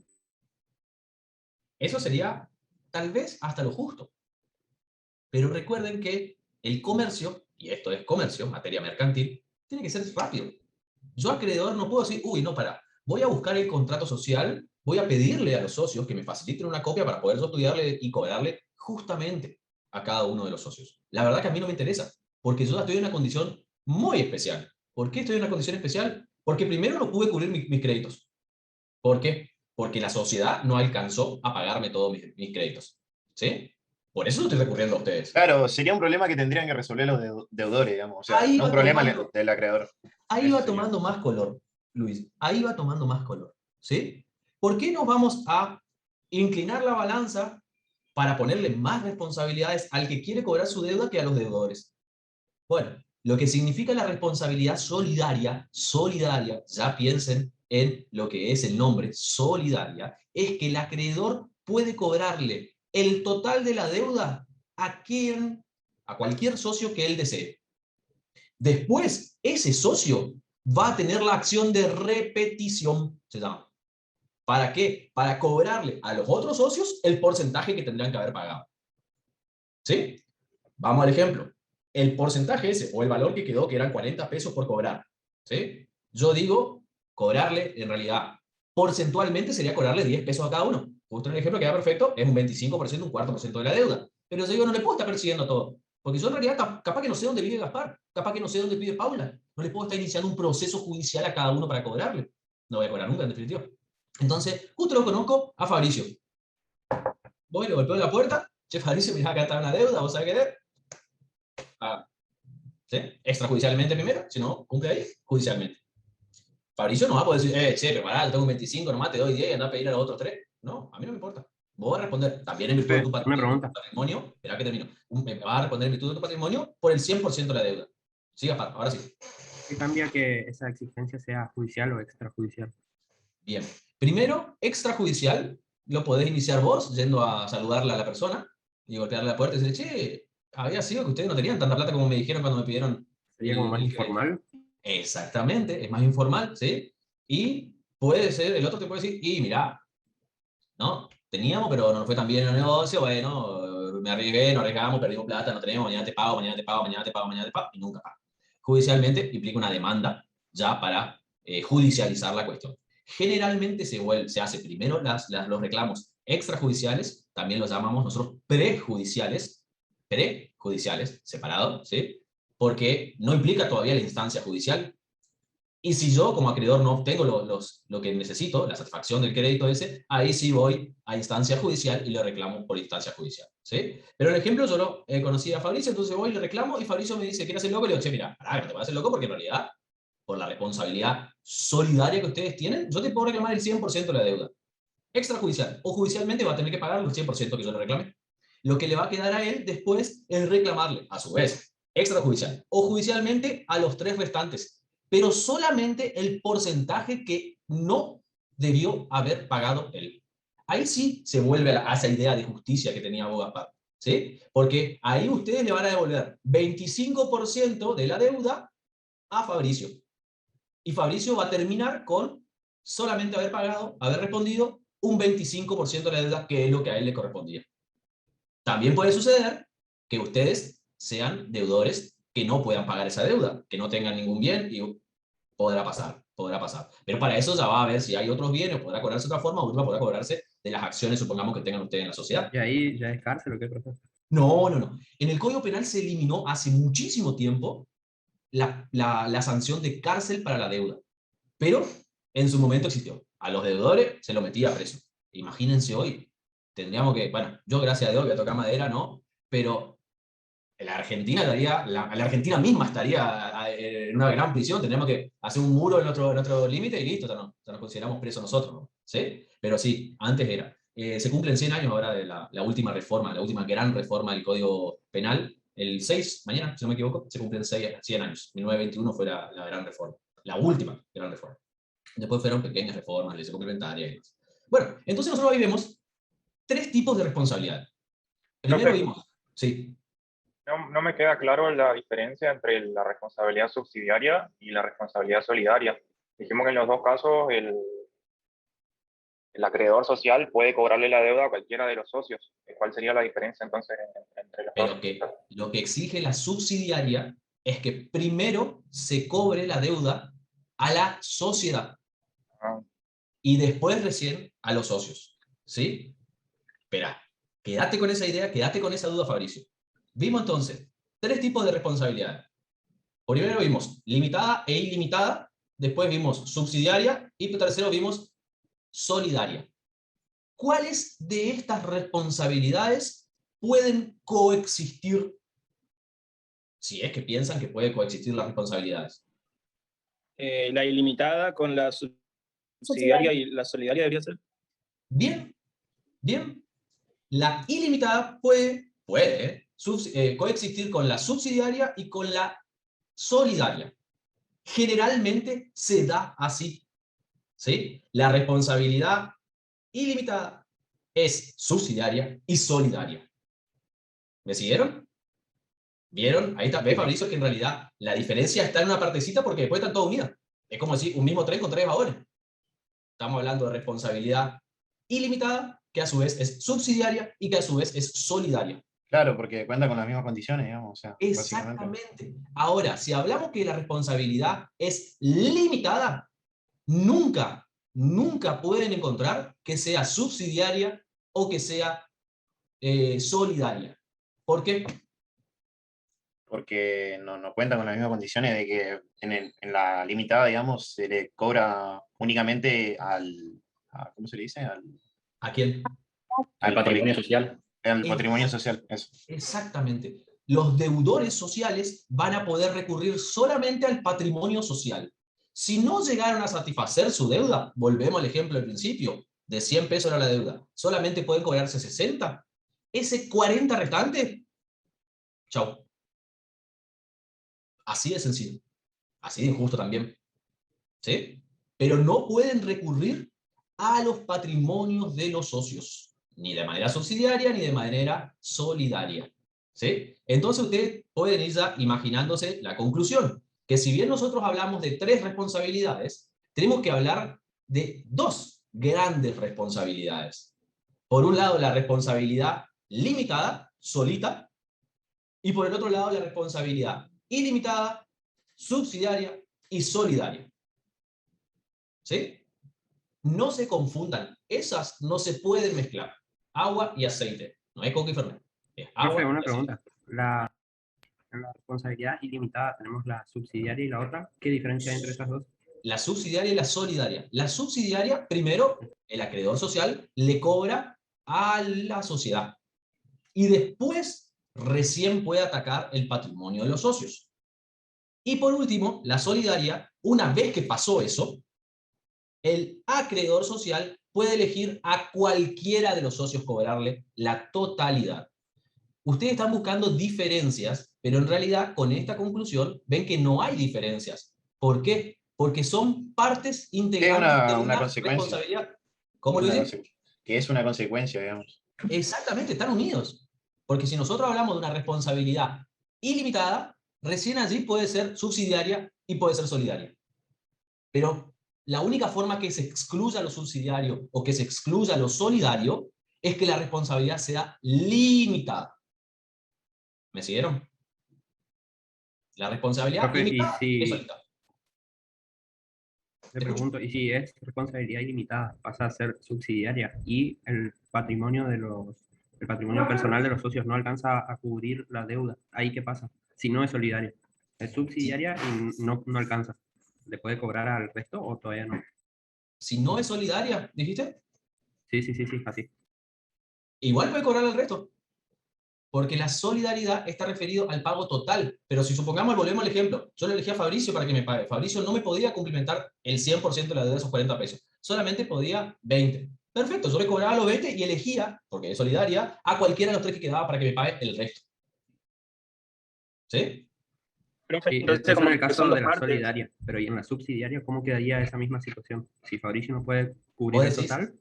Eso sería tal vez hasta lo justo. Pero recuerden que el comercio, y esto es comercio, materia mercantil, tiene que ser rápido. Yo acreedor no puedo decir, uy, no, para, voy a buscar el contrato social, voy a pedirle a los socios que me faciliten una copia para poder yo estudiarle y cobrarle justamente a cada uno de los socios. La verdad que a mí no me interesa, porque yo estoy en una condición muy especial. ¿Por qué estoy en una condición especial? Porque primero no pude cubrir mis créditos. ¿Por qué? Porque la sociedad no alcanzó a pagarme todos mis créditos. ¿Sí? Por eso no estoy recurriendo a ustedes. Claro, sería un problema que tendrían que resolver los deudores, digamos. O sea, Ahí no un va problema tomando, del acreedor. ahí Eso va sería. tomando más color, Luis. Ahí va tomando más color. ¿Sí? ¿Por qué nos vamos a inclinar la balanza para ponerle más responsabilidades al que quiere cobrar su deuda que a los deudores? Bueno, lo que significa la responsabilidad solidaria, ya piensen en lo que es el nombre, solidaria, es que el acreedor puede cobrarle el total de la deuda a cualquier socio que él desee. Después, ese socio va a tener la acción de repetición, se llama. ¿Para qué? Para cobrarle a los otros socios el porcentaje que tendrían que haber pagado. ¿Sí? Vamos al ejemplo. El porcentaje ese, o el valor que quedó, que eran 40 pesos por cobrar. ¿Sí? Yo digo, cobrarle, en realidad, porcentualmente sería cobrarle 10 pesos a cada uno. Justo en el ejemplo queda perfecto, es un 25%, un 4% de la deuda. Pero yo digo, no le puedo estar persiguiendo todo. Porque yo en realidad capaz que no sé dónde vive Gaspar, capaz que no sé dónde vive Paula. No le puedo estar iniciando un proceso judicial a cada uno para cobrarle. No voy a cobrar nunca, en definitiva. Entonces, justo lo conozco a Fabricio. Voy, le golpeo la puerta. Che, Fabricio, mirá, acá está una deuda, ¿vos sabés qué? ¿Sí? Extrajudicialmente primero, si no cumple ahí, judicialmente. Fabricio no va a poder decir, che, prepará, tengo un 25, nomás te doy 10 y anda a pedir a los otros 3. No, a mí no me importa. Vos vas a responder, también en virtud de tu Una pregunta. patrimonio, espera que termino, me vas a responder en virtud de tu patrimonio por el 100% de la deuda. Sí, Gaspar, ahora sí. ¿Qué cambia que esa exigencia sea judicial o extrajudicial? Bien. Primero, extrajudicial, lo podés iniciar vos yendo a saludarle a la persona y golpearle la puerta y decirle, che, había sido que ustedes no tenían tanta plata como me dijeron cuando me pidieron. Sería como más el informal. Exactamente, es más informal, ¿sí? Y puede ser, el otro te puede decir, y mirá, ¿no? Teníamos, pero no nos fue tan bien en el negocio, bueno, me arriesgué, nos arriesgamos, perdimos plata, no tenemos, mañana te pago, mañana te pago, mañana te pago, mañana te pago, y nunca pago. Judicialmente implica una demanda ya para judicializar la cuestión. Generalmente se hace primero los reclamos extrajudiciales, también los llamamos nosotros prejudiciales, separado, ¿sí? Porque no implica todavía la instancia judicial. Y si yo como acreedor no obtengo lo que necesito, la satisfacción del crédito ese, ahí sí voy a instancia judicial y le reclamo por instancia judicial, ¿sí? Pero el ejemplo yo lo conocí a Fabricio, entonces voy y le reclamo y Fabricio me dice, ¿quieres hacer loco? Y le digo, che, mira, pará, no te vas a hacer loco porque en realidad, por la responsabilidad solidaria que ustedes tienen, yo te puedo reclamar el 100% de la deuda. Extrajudicial o judicialmente va a tener que pagar el 100% que yo le reclame. Lo que le va a quedar a él después es reclamarle, a su vez, extrajudicial o judicialmente a los 3 restantes, pero solamente el porcentaje que no debió haber pagado él. Ahí sí se vuelve a esa idea de justicia que tenía Bogapar, ¿sí? Porque ahí ustedes le van a devolver 25% de la deuda a Fabricio. Y Fabricio va a terminar con solamente haber pagado, haber respondido un 25% de la deuda, que es lo que a él le correspondía. También puede suceder que ustedes sean deudores que no puedan pagar esa deuda, que no tengan ningún bien, y podrá pasar, podrá pasar. Pero para eso ya va a ver si hay otros bienes, podrá cobrarse de otra forma, o podrá cobrarse de las acciones, supongamos, que tengan ustedes en la sociedad. ¿Y ahí ya es cárcel o qué, profesor? No, no, no. En el Código Penal se eliminó hace muchísimo tiempo la sanción de cárcel para la deuda. Pero en su momento existió. A los deudores se lo metía preso. Imagínense hoy. Tendríamos que, bueno, yo gracias a Dios voy a tocar madera, ¿no? Pero la Argentina la Argentina misma estaría en una gran prisión. Tendríamos que hacer un muro en nuestro límite y listo, ya nos consideramos presos nosotros, ¿no? ¿Sí? Pero sí, antes era. Se cumplen 100 años ahora de la última reforma, la última gran reforma del Código Penal. El 6, mañana, si no me equivoco, se cumplen 100 años. 1921 fue la gran reforma. La última gran reforma. Después fueron pequeñas reformas, leyes complementarias y demás. Bueno, entonces nosotros ahí vemos 3 tipos de responsabilidad. Primero vimos, sí. No me queda claro la diferencia entre la responsabilidad subsidiaria y la responsabilidad solidaria. Dijimos que en los dos casos el acreedor social puede cobrarle la deuda a cualquiera de los socios. ¿Cuál sería la diferencia entonces entre los dos? Pero lo que exige la subsidiaria es que primero se cobre la deuda a la sociedad y después recién a los socios. ¿Sí? Espera, quédate con esa idea, quédate con esa duda, Fabricio. Vimos entonces 3 tipos de responsabilidad. Primero vimos limitada e ilimitada, después vimos subsidiaria y tercero vimos solidaria. ¿Cuáles de estas responsabilidades pueden coexistir? Si es que piensan que pueden coexistir las responsabilidades. La ilimitada con la subsidiaria y la solidaria debería ser. Bien, bien. La ilimitada puede coexistir con la subsidiaria y con la solidaria. Generalmente se da así, ¿sí? La responsabilidad ilimitada es subsidiaria y solidaria. ¿Me siguieron? ¿Vieron? Ahí está. ¿Ves, Fabricio, que en realidad la diferencia está en una partecita porque después están todas unidas? Es como decir un mismo tren con 3 vagones. Estamos hablando de responsabilidad ilimitada, que a su vez es subsidiaria y que a su vez es solidaria. Claro, porque cuenta con las mismas condiciones, digamos. O sea, exactamente. Ahora, si hablamos que la responsabilidad es limitada, nunca pueden encontrar que sea subsidiaria o que sea solidaria. ¿Por qué? Porque no cuenta con las mismas condiciones de que en la limitada, digamos, se le cobra únicamente ¿cómo se le dice? ¿A quién? Al patrimonio social. Al patrimonio social, eso. Exactamente. Los deudores sociales van a poder recurrir solamente al patrimonio social. Si no llegaron a satisfacer su deuda, volvemos al ejemplo del principio, de 100 pesos era la deuda, solamente pueden cobrarse 60. Ese 40 restante, chau. Así de sencillo. Así de injusto también. ¿Sí? Pero no pueden recurrir a los patrimonios de los socios, ni de manera subsidiaria ni de manera solidaria. ¿Sí? Entonces ustedes pueden ir ya imaginándose la conclusión, que si bien nosotros hablamos de 3 responsabilidades, tenemos que hablar de 2 grandes responsabilidades. Por un lado, la responsabilidad limitada, solita, y por el otro lado, la responsabilidad ilimitada, subsidiaria y solidaria. ¿Sí? No se confundan, esas no se pueden mezclar. Agua y aceite, no es coca y fernet. Es agua Profe, y una aceite. pregunta. En la responsabilidad ilimitada tenemos la subsidiaria y la otra. ¿Qué diferencia hay entre esas dos? La subsidiaria y la solidaria. La subsidiaria, primero, el acreedor social le cobra a la sociedad. Y después, recién puede atacar el patrimonio de los socios. Y por último, la solidaria, una vez que pasó eso, el acreedor social puede elegir a cualquiera de los socios cobrarle la totalidad. Ustedes están buscando diferencias, pero en realidad con esta conclusión ven que no hay diferencias. ¿Por qué? Porque son partes integrantes de una una consecuencia. responsabilidad. ¿Cómo lo dicen? Que es una consecuencia, digamos. Exactamente, están unidos. Porque si nosotros hablamos de una responsabilidad ilimitada, recién allí puede ser subsidiaria y puede ser solidaria. Pero la única forma que se excluya lo subsidiario o que se excluya lo solidario es que la responsabilidad sea limitada. ¿Me siguieron? La responsabilidad Profe, limitada es solita. te pregunto, ¿y si es responsabilidad ilimitada, pasa a ser subsidiaria y el patrimonio personal de los socios no alcanza a cubrir la deuda? ¿Ahí qué pasa? Si no es solidaria. Es subsidiaria y no alcanza. ¿Le puede cobrar al resto o todavía no? Si no es solidaria, ¿dijiste? Sí, así. Igual puede cobrar al resto. Porque la solidaridad está referido al pago total. Pero si supongamos, volvemos al ejemplo, yo le elegí a Fabricio para que me pague. Fabricio no me podía cumplimentar el 100% de la deuda de esos 40 pesos. Solamente podía 20. Perfecto, yo le cobraba los 20 y elegía, porque es solidaria, a cualquiera de los 3 que quedaba para que me pague el resto. ¿Sí? Sí, Entonces, eso en como el que caso son dos de la partes. solidaria, pero ¿y en la subsidiaria cómo quedaría esa misma situación? Si Fabricio no puede cubrir ¿Vos el decís? total,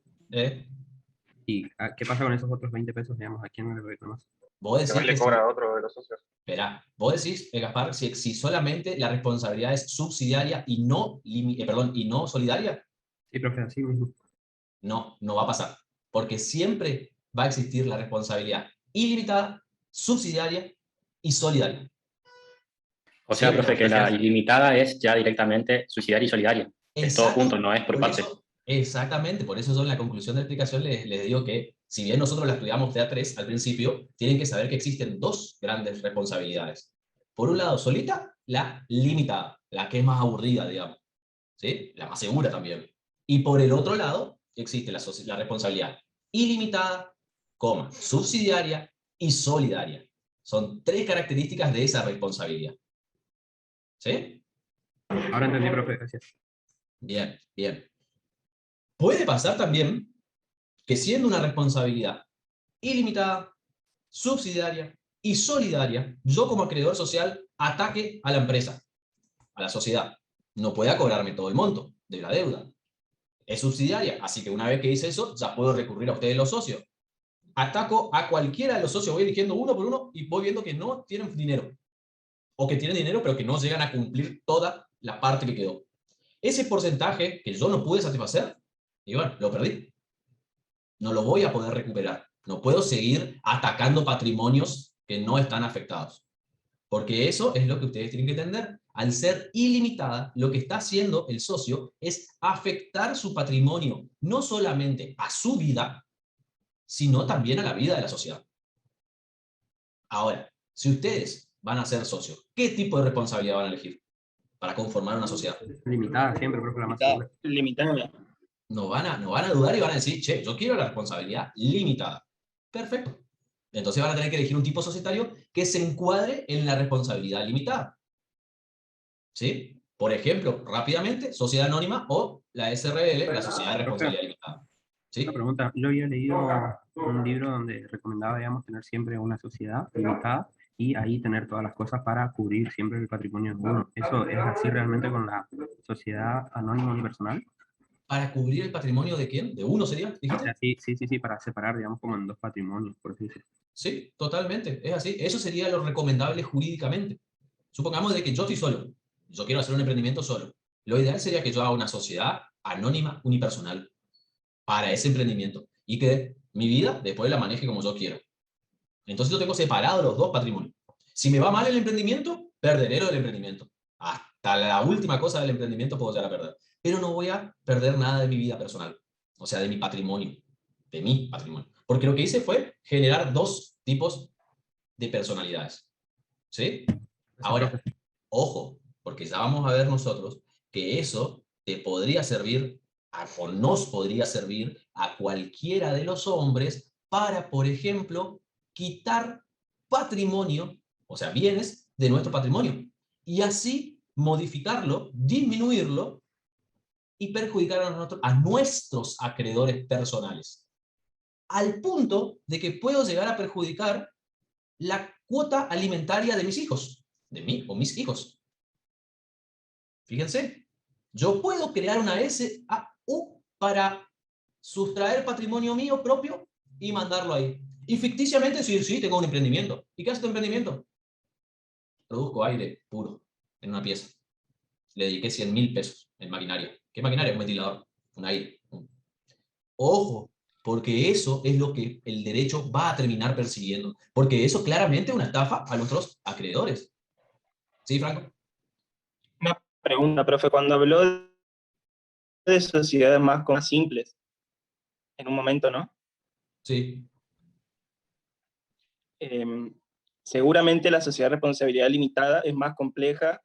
¿y qué pasa con esos otros 20 pesos, digamos, a quién le reclamas? Vos Que decís hoy le que cobra sí. a otro de los socios. Esperá, vos decís, Gaspar, si solamente la responsabilidad es subsidiaria y no, y no solidaria, Sí, profe, así mismo. no va a pasar. Porque siempre va a existir la responsabilidad ilimitada, subsidiaria y solidaria. O sea, ¿Sí? profe, que la ilimitada es ya directamente subsidiaria y solidaria. Es todo Exacto. junto, no es por parte. Exactamente, por eso yo en la conclusión de la explicación les digo que, si bien nosotros la estudiamos de A3 al principio, tienen que saber que existen 2 grandes responsabilidades. Por un lado, solita, la limitada, la que es más aburrida, digamos. ¿Sí? La más segura también. Y por el otro lado, existe la responsabilidad ilimitada, subsidiaria y solidaria. Son 3 características de esa responsabilidad. ¿Sí? Ahora entendí, profe, gracias. Bien, bien. Puede pasar también que, siendo una responsabilidad ilimitada, subsidiaria y solidaria, yo como acreedor social ataque a la empresa, a la sociedad. No pueda cobrarme todo el monto de la deuda. Es subsidiaria, así que una vez que hice eso, ya puedo recurrir a ustedes los socios. Ataco a cualquiera de los socios, voy eligiendo uno por uno y voy viendo que no tienen dinero. O que tienen dinero, pero que no llegan a cumplir toda la parte que quedó. Ese porcentaje que yo no pude satisfacer, y bueno, lo perdí. No lo voy a poder recuperar. No puedo seguir atacando patrimonios que no están afectados. Porque eso es lo que ustedes tienen que entender. Al ser ilimitada, lo que está haciendo el socio es afectar su patrimonio, no solamente a su vida, sino también a la vida de la sociedad. Ahora, si ustedes van a ser socios, ¿qué tipo de responsabilidad van a elegir para conformar una sociedad? Limitada siempre, profe, la más segura. Limitada. No van a dudar y van a decir, che, yo quiero la responsabilidad limitada. Perfecto. Entonces van a tener que elegir un tipo societario que se encuadre en la responsabilidad limitada. ¿Sí? Por ejemplo, rápidamente, sociedad anónima o la SRL, la sociedad de responsabilidad limitada. ¿Sí? Una pregunta, yo había leído un libro donde recomendaba, digamos, tener siempre una sociedad limitada y ahí tener todas las cosas para cubrir siempre el patrimonio de uno. ¿Eso es así realmente con la sociedad anónima unipersonal? ¿Para cubrir el patrimonio de quién? ¿De uno sería? O ¿Dijiste? sea, sí, para separar, digamos, como en dos patrimonios, por así decirlo. Sí, totalmente, es así. Eso sería lo recomendable jurídicamente. Supongamos de que yo estoy solo, yo quiero hacer un emprendimiento solo. Lo ideal sería que yo haga una sociedad anónima unipersonal para ese emprendimiento y que mi vida después la maneje como yo quiero. Entonces yo tengo separados los dos patrimonios. Si me va mal el emprendimiento, perderé lo del emprendimiento. Hasta la última cosa del emprendimiento puedo llegar a perder. Pero no voy a perder nada de mi vida personal. O sea, de mi patrimonio. De mi patrimonio. Porque lo que hice fue generar dos tipos de personalidades. ¿Sí? Ahora, ojo, porque ya vamos a ver nosotros que eso te podría servir o nos podría servir a cualquiera de los hombres para, por ejemplo, quitar patrimonio, o sea, bienes de nuestro patrimonio, y así modificarlo, disminuirlo y perjudicar a nuestros acreedores personales. Al punto de que puedo llegar a perjudicar la cuota alimentaria de mis hijos, de mí o mis hijos. Fíjense, yo puedo crear una SAU para sustraer patrimonio mío propio y mandarlo ahí. Y ficticiamente decir, sí, tengo un emprendimiento. ¿Y qué hace tu emprendimiento? Produzco aire puro en una pieza. Le dediqué 100.000 pesos en maquinaria. ¿Qué maquinaria? Un ventilador, un aire. Ojo, porque eso es lo que el derecho va a terminar persiguiendo. Porque eso claramente es una estafa a nuestros acreedores. ¿Sí, Franco? Una pregunta, profe, cuando habló de sociedades más simples, en un momento, ¿no? Sí. Seguramente la sociedad de responsabilidad limitada es más compleja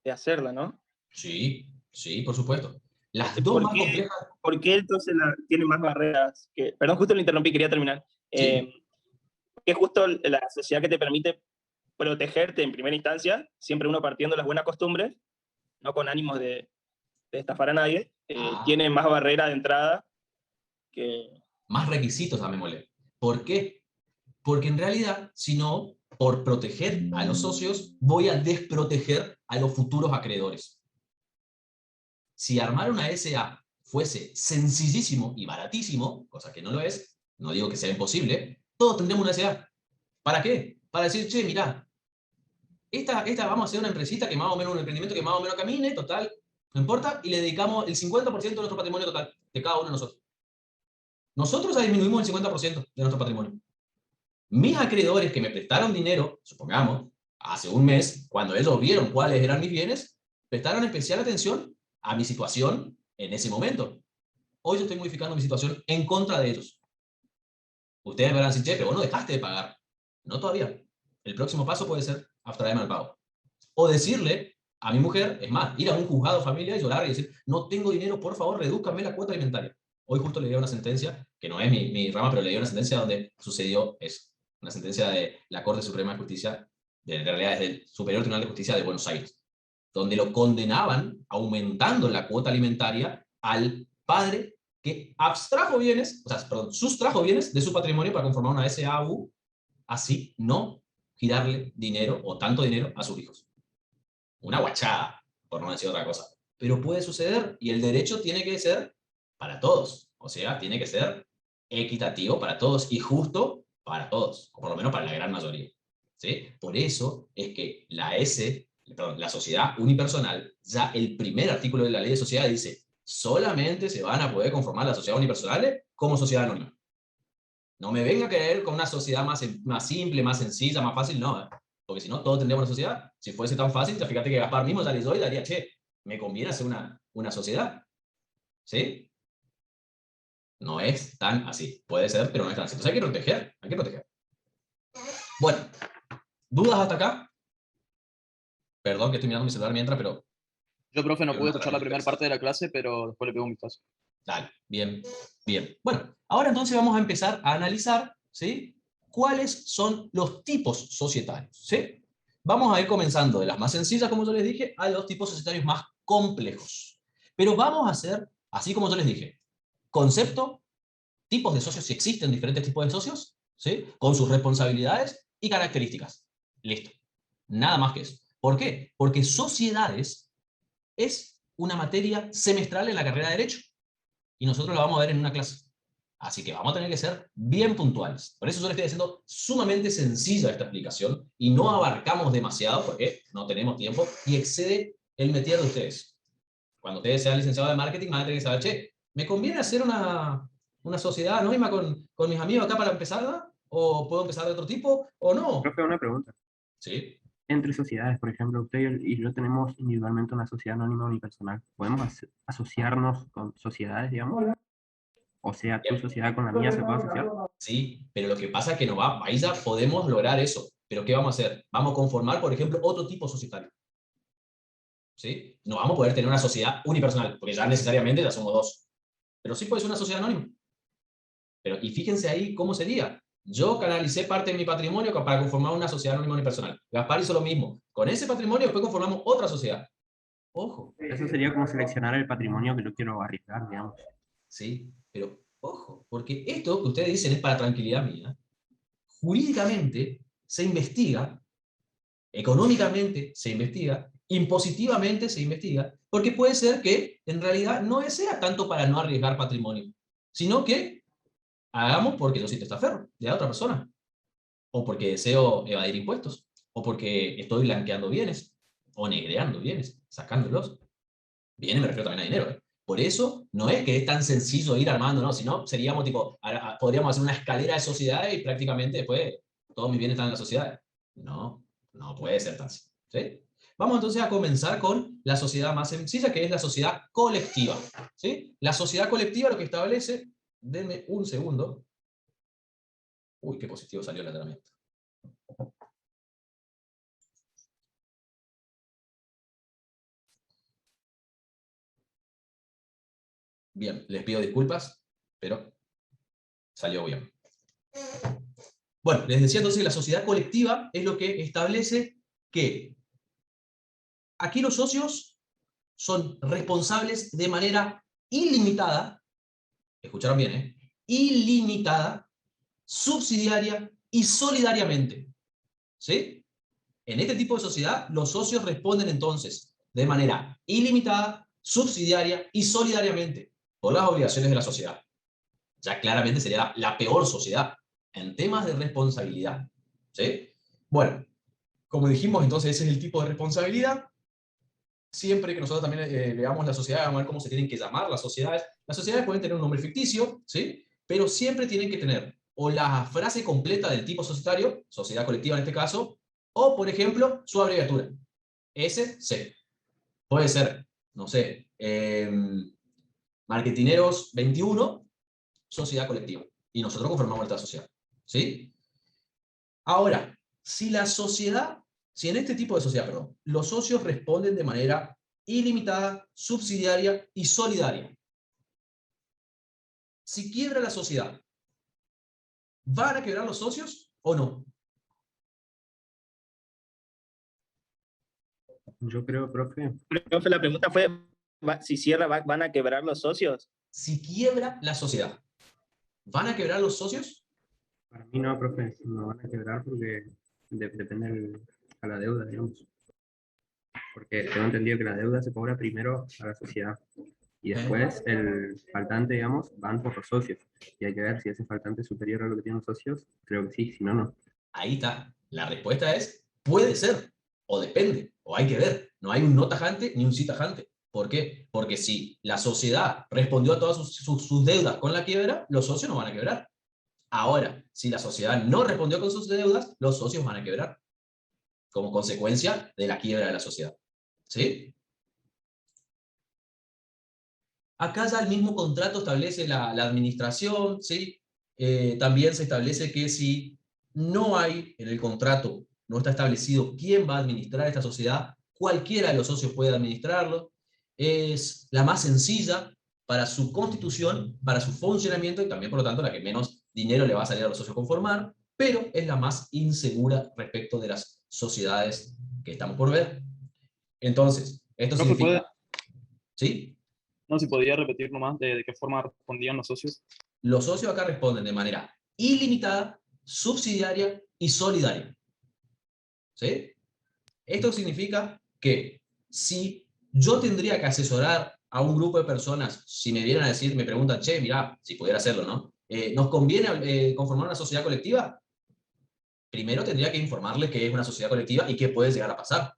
de hacerla, ¿no? Sí, sí, por supuesto. Las dos más complejas. ¿Por qué entonces tiene más barreras? Perdón, justo lo interrumpí, quería terminar. Sí. Que justo la sociedad que te permite protegerte en primera instancia, siempre uno partiendo de las buenas costumbres, no con ánimos de estafar a nadie, tiene más barrera de entrada que... Más requisitos, llamémosle. ¿Por qué? Porque en realidad, si no, por proteger a los socios, voy a desproteger a los futuros acreedores. Si armar una SA fuese sencillísimo y baratísimo, cosa que no lo es, no digo que sea imposible, todos tendríamos una SA. ¿Para qué? Para decir, che, mirá, esta vamos a hacer una empresita que más o menos, un emprendimiento que más o menos camine, total, no importa, y le dedicamos el 50% de nuestro patrimonio total, de cada uno de nosotros. Nosotros ya disminuimos el 50% de nuestro patrimonio. Mis acreedores que me prestaron dinero, supongamos, hace un mes, cuando ellos vieron cuáles eran mis bienes, prestaron especial atención a mi situación en ese momento. Hoy yo estoy modificando mi situación en contra de ellos. Ustedes me van a decir, che, pero vos no dejaste de pagar. No todavía. El próximo paso puede ser abstraerme al pago. O decirle a mi mujer, es más, ir a un juzgado familiar y llorar y decir, no tengo dinero, por favor, redúzcame la cuota alimentaria. Hoy justo leí una sentencia, que no es mi rama, pero leí una sentencia donde sucedió eso. Una sentencia de la Corte Suprema de Justicia, en realidad es del Superior Tribunal de Justicia de Buenos Aires, donde lo condenaban aumentando la cuota alimentaria al padre que abstrajo bienes, o sea, perdón, sustrajo bienes de su patrimonio para conformar una SAU, así no girarle dinero o tanto dinero a sus hijos. Una guachada, por no decir otra cosa. Pero puede suceder y el derecho tiene que ser para todos. O sea, tiene que ser equitativo para todos y justo para todos, o por lo menos para la gran mayoría. ¿Sí? Por eso es que la sociedad unipersonal, ya el primer artículo de la ley de sociedad dice, solamente se van a poder conformar las sociedades unipersonales como sociedad anónima. No me venga a querer con una sociedad más simple, más sencilla, más fácil, no. Porque si no, todos tendríamos una sociedad. Si fuese tan fácil, fíjate que Gaspar mismo ya le doy y daría, che, me conviene hacer una sociedad. ¿Sí? No es tan así. Puede ser, pero no es tan así. Entonces hay que proteger, hay que proteger. Bueno, ¿dudas hasta acá? Perdón que estoy mirando mi celular mientras, pero... Yo, profe, no pude escuchar la primera parte de la clase, pero después le pego un vistazo. Dale, bien, bien. Bueno, ahora entonces vamos a empezar a analizar, ¿sí?, cuáles son los tipos societarios, ¿sí? Vamos a ir comenzando de las más sencillas, como yo les dije, a los tipos societarios más complejos. Pero vamos a hacer, así como yo les dije, concepto, tipos de socios, si existen diferentes tipos de socios, ¿sí?, con sus responsabilidades y características. Listo. Nada más que eso. ¿Por qué? Porque sociedades es una materia semestral en la carrera de Derecho. y nosotros la vamos a ver en una clase. Así que vamos a tener que ser bien puntuales. Por eso yo les estoy haciendo sumamente sencilla esta explicación y no abarcamos demasiado porque no tenemos tiempo y excede el métier de ustedes. Cuando ustedes sean licenciados de marketing van a tener que saber, che, ¿me conviene hacer una sociedad anónima con mis amigos acá para empezar? ¿No? ¿O puedo empezar de otro tipo? ¿O no? Profe, una pregunta. Sí. Entre sociedades, por ejemplo, usted y yo tenemos individualmente una sociedad anónima unipersonal. ¿Podemos asociarnos con sociedades, digamos? O sea, tu sociedad con la mía se puede asociar. Sí, pero lo que pasa es que no va, ahí ya podemos lograr eso. ¿Pero qué vamos a hacer? Vamos a conformar, por ejemplo, otro tipo societario. ¿Sí? No vamos a poder tener una sociedad unipersonal, porque ya necesariamente ya somos dos. Pero sí puede ser una sociedad anónima. Pero, y fíjense ahí cómo sería. Yo canalicé parte de mi patrimonio para conformar una sociedad anónima unipersonal. Gaspar hizo lo mismo. Con ese patrimonio después conformamos otra sociedad. Ojo. Eso sería como seleccionar el patrimonio que yo quiero arriesgar, digamos. Sí, pero ojo, porque esto que ustedes dicen es para tranquilidad mía. Jurídicamente se investiga, económicamente se investiga, impositivamente se investiga, porque puede ser que en realidad no sea tanto para no arriesgar patrimonio, sino que hagamos porque yo soy testaferro de otra persona, o porque deseo evadir impuestos, o porque estoy blanqueando bienes, o negreando bienes, sacándolos. Bienes me refiero también a dinero, ¿eh? Por eso no es que es tan sencillo ir armando, no, sino seríamos tipo, podríamos hacer una escalera de sociedades y prácticamente después todos mis bienes están en la sociedad. No, no puede ser tan así. ¿Sí? Vamos entonces a comenzar con la sociedad más sencilla, que es la sociedad colectiva. ¿Sí? La sociedad colectiva lo que establece, denme un segundo. Uy, qué positivo salió el tratamiento. Bien, les pido disculpas, pero salió bien. Bueno, les decía entonces que la sociedad colectiva es lo que establece que aquí los socios son responsables de manera ilimitada, escucharon bien, ilimitada, subsidiaria y solidariamente. ¿Sí? En este tipo de sociedad, los socios responden entonces de manera ilimitada, subsidiaria y solidariamente por las obligaciones de la sociedad. Ya claramente sería la peor sociedad en temas de responsabilidad. ¿Sí? Bueno, como dijimos, entonces ese es el tipo de responsabilidad. Siempre que nosotros también veamos la sociedad, vamos a ver cómo se tienen que llamar las sociedades. Las sociedades pueden tener un nombre ficticio, ¿sí? Pero siempre tienen que tener o la frase completa del tipo societario, sociedad colectiva en este caso, o, por ejemplo, su abreviatura, SC. Puede ser, no sé, Marketineros 21, sociedad colectiva. Y nosotros conformamos esta sociedad. ¿Sí? Ahora, si en este tipo de sociedad, perdón, los socios responden de manera ilimitada, subsidiaria y solidaria. Si quiebra la sociedad, ¿van a quebrar los socios o no? Yo creo, profe. Profe, la pregunta fue, si cierra, ¿van a quebrar los socios? Si quiebra la sociedad, ¿van a quebrar los socios? Para mí no, profe, no van a quebrar porque depende a la deuda, digamos. Porque tengo entendido que la deuda se cobra primero a la sociedad y después el faltante, digamos, van por los socios. Y hay que ver si ese faltante es superior a lo que tienen los socios. Creo que sí, si no, no. Ahí está. La respuesta es, puede ser, o depende, o hay que ver. No hay un no tajante ni un sí tajante. ¿Por qué? Porque si la sociedad respondió a todas sus deudas con la quiebra, los socios no van a quebrar. Ahora, si la sociedad no respondió con sus deudas, los socios van a quebrar, como consecuencia de la quiebra de la sociedad. ¿Sí? Acá ya el mismo contrato establece la administración, ¿sí? También se establece que si no hay en el contrato, no está establecido quién va a administrar esta sociedad, cualquiera de los socios puede administrarlo. Es la más sencilla para su constitución, para su funcionamiento y también, por lo tanto, la que menos dinero le va a salir a los socios conformar, pero es la más insegura respecto de las sociedades que estamos por ver. Entonces, esto significa... ¿Sí? No, si podía repetir nomás de qué forma respondían los socios. Los socios acá responden de manera ilimitada, subsidiaria y solidaria. ¿Sí? Esto significa que si yo tendría que asesorar a un grupo de personas, si me vienen a decir, me preguntan, che, mirá, si pudiera hacerlo, ¿no? ¿Nos conviene conformar una sociedad colectiva? Primero tendría que informarles qué es una sociedad colectiva y qué puede llegar a pasar.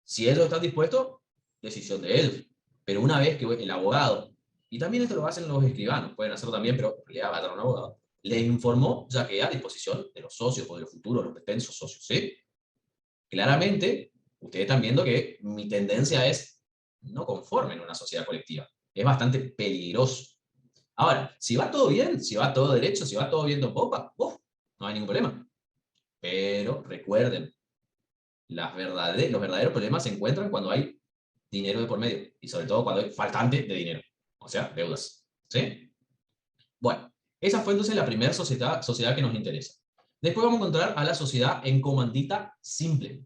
Si ellos están dispuestos, decisión de ellos. Pero una vez que el abogado, y también esto lo hacen los escribanos, pueden hacerlo también, pero en realidad va a dar un abogado, les informó, ya queda a disposición de los socios o de los futuros, los pretensos socios, ¿sí? Claramente, ustedes están viendo que mi tendencia es no conforme en una sociedad colectiva. Es bastante peligroso. Ahora, si va todo bien, si va todo derecho, si va todo viento en popa, no hay ningún problema. Pero recuerden, los verdaderos problemas se encuentran cuando hay dinero de por medio, y sobre todo cuando hay faltante de dinero, o sea, deudas. ¿Sí? Bueno, esa fue entonces la primera sociedad que nos interesa. Después vamos a encontrar a la sociedad en comandita simple.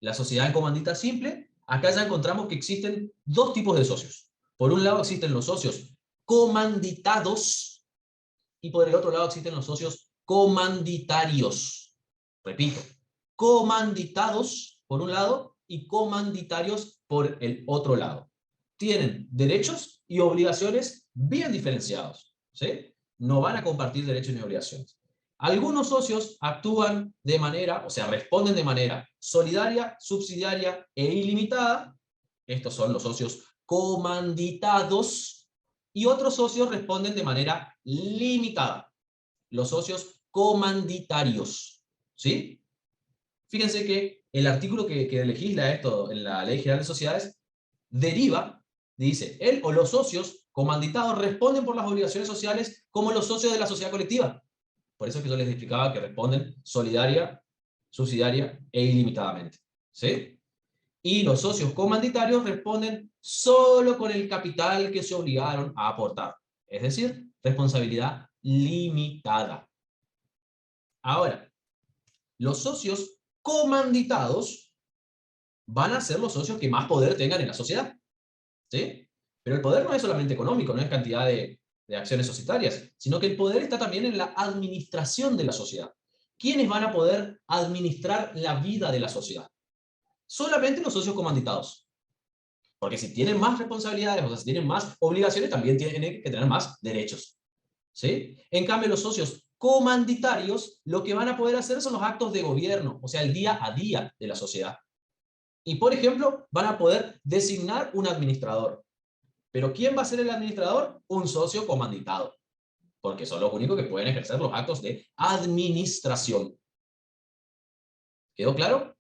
La sociedad en comandita simple, acá ya encontramos que existen dos tipos de socios. Por un lado existen los socios comanditados y por el otro lado existen los socios comanditarios. Repito, comanditados por un lado y comanditarios por el otro lado. Tienen derechos y obligaciones bien diferenciados, ¿sí? No van a compartir derechos ni obligaciones. Algunos socios actúan de manera, o sea, responden de manera solidaria, subsidiaria e ilimitada. Estos son los socios comanditados. Y otros socios responden de manera limitada. Los socios comanditarios. ¿Sí? Fíjense que el artículo que legisla esto en la Ley General de Sociedades deriva, dice, él o los socios comanditados responden por las obligaciones sociales como los socios de la sociedad colectiva. Por eso es que yo les explicaba que responden solidaria, subsidiaria e ilimitadamente. ¿Sí? Y los socios comanditarios responden solo con el capital que se obligaron a aportar. Es decir, responsabilidad limitada. Ahora, los socios comanditados van a ser los socios que más poder tengan en la sociedad. ¿Sí? Pero el poder no es solamente económico, no es cantidad de acciones societarias, sino que el poder está también en la administración de la sociedad. ¿Quiénes van a poder administrar la vida de la sociedad? Solamente los socios comanditados. Porque si tienen más responsabilidades, o sea, si tienen más obligaciones, también tienen que tener más derechos. ¿Sí? En cambio, los socios comanditarios lo que van a poder hacer son los actos de gobierno, o sea, el día a día de la sociedad. Y, por ejemplo, van a poder designar un administrador. ¿Pero quién va a ser el administrador? Un socio comanditado. Porque son los únicos que pueden ejercer los actos de administración. ¿Quedó claro?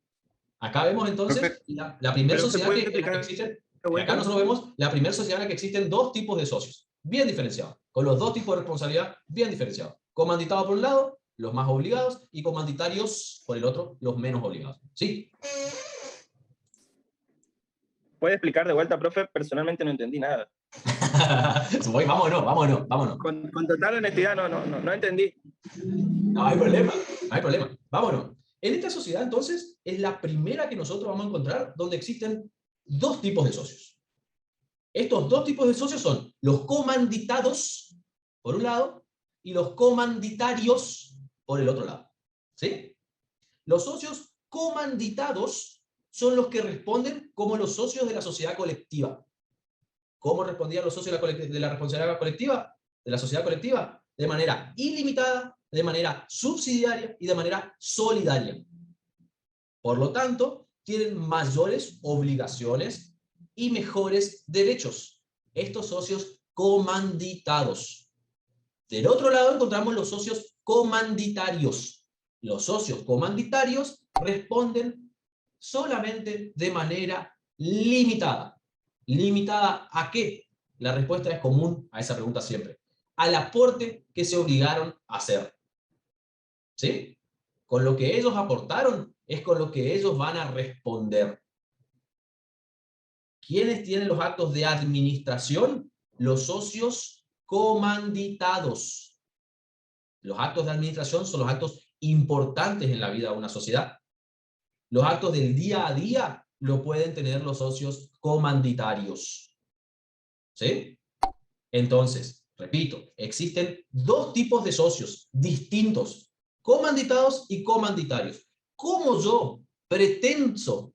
Acá vemos entonces la primera sociedad en la que existen. Acá nosotros vemos la primera sociedad en la que existen dos tipos de socios, bien diferenciados, con los dos tipos de responsabilidad bien diferenciados. Comanditado por un lado, los más obligados, y comanditarios por el otro, los menos obligados. ¿Sí? ¿Puede explicar de vuelta, profe? Personalmente no entendí nada. Vámonos. Con total honestidad no entendí. No hay problema. Vámonos. En esta sociedad, entonces, es la primera que nosotros vamos a encontrar donde existen dos tipos de socios. Estos dos tipos de socios son los comanditados, por un lado, y los comanditarios, por el otro lado. ¿Sí? Los socios comanditados son los que responden como los socios de la sociedad colectiva. ¿Cómo respondían los socios de la responsabilidad colectiva? De la sociedad colectiva, de manera ilimitada, de manera subsidiaria y de manera solidaria. Por lo tanto, tienen mayores obligaciones y mejores derechos. Estos socios comanditados. Del otro lado encontramos los socios comanditarios. Los socios comanditarios responden solamente de manera limitada. ¿Limitada a qué? La respuesta es común a esa pregunta siempre. Al aporte que se obligaron a hacer. ¿Sí? Con lo que ellos aportaron es con lo que ellos van a responder. ¿Quiénes tienen los actos de administración? Los socios comanditados. Los actos de administración son los actos importantes en la vida de una sociedad. Los actos del día a día lo pueden tener los socios comanditarios. ¿Sí? Entonces, repito, existen dos tipos de socios distintos, comanditados y comanditarios. ¿Cómo yo pretenso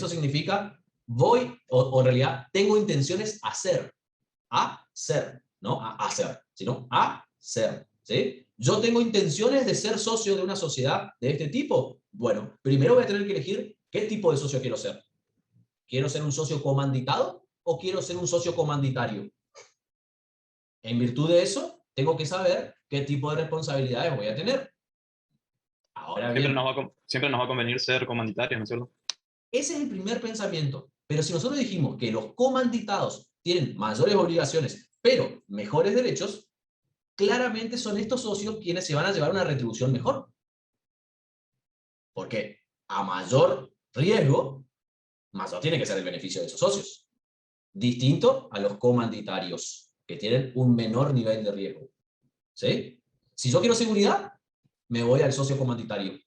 significa o en realidad tengo intenciones a ser, no a hacer, sino a ser, ¿sí? Yo tengo intenciones de ser socio de una sociedad de este tipo. Bueno, primero voy a tener que elegir qué tipo de socio quiero ser. ¿Quiero ser un socio comanditado o quiero ser un socio comanditario? En virtud de eso, tengo que saber qué tipo de responsabilidades voy a tener. Ahora bien, Siempre nos va a convenir ser comandatarios, ¿no es cierto? ese es el primer pensamiento. Pero si nosotros dijimos que los comanditados tienen mayores obligaciones, pero mejores derechos, claramente son estos socios quienes se van a llevar una retribución mejor. Porque a mayor riesgo, mayor tiene que ser el beneficio de esos socios. Distinto a los comanditarios, que tienen un menor nivel de riesgo. ¿Sí? Si yo quiero seguridad, me voy al socio comanditario.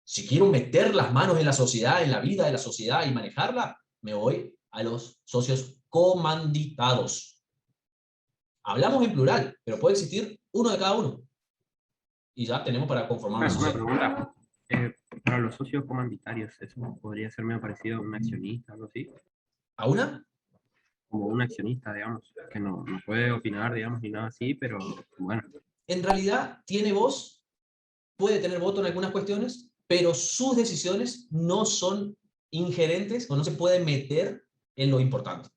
Si quiero meter las manos en la sociedad, en la vida de la sociedad y manejarla, me voy a los socios comanditados. Hablamos en plural, pero puede existir uno de cada uno. Y ya tenemos para conformar una sociedad. Una pregunta. Para los socios comanditarios, ¿eso podría ser medio parecido a un accionista, algo así? ¿A una? Como un accionista, digamos, que no puede opinar, digamos, ni nada así, pero bueno. En realidad tiene voz, puede tener voto en algunas cuestiones, pero sus decisiones no son ingerentes o no se pueden meter en lo importante.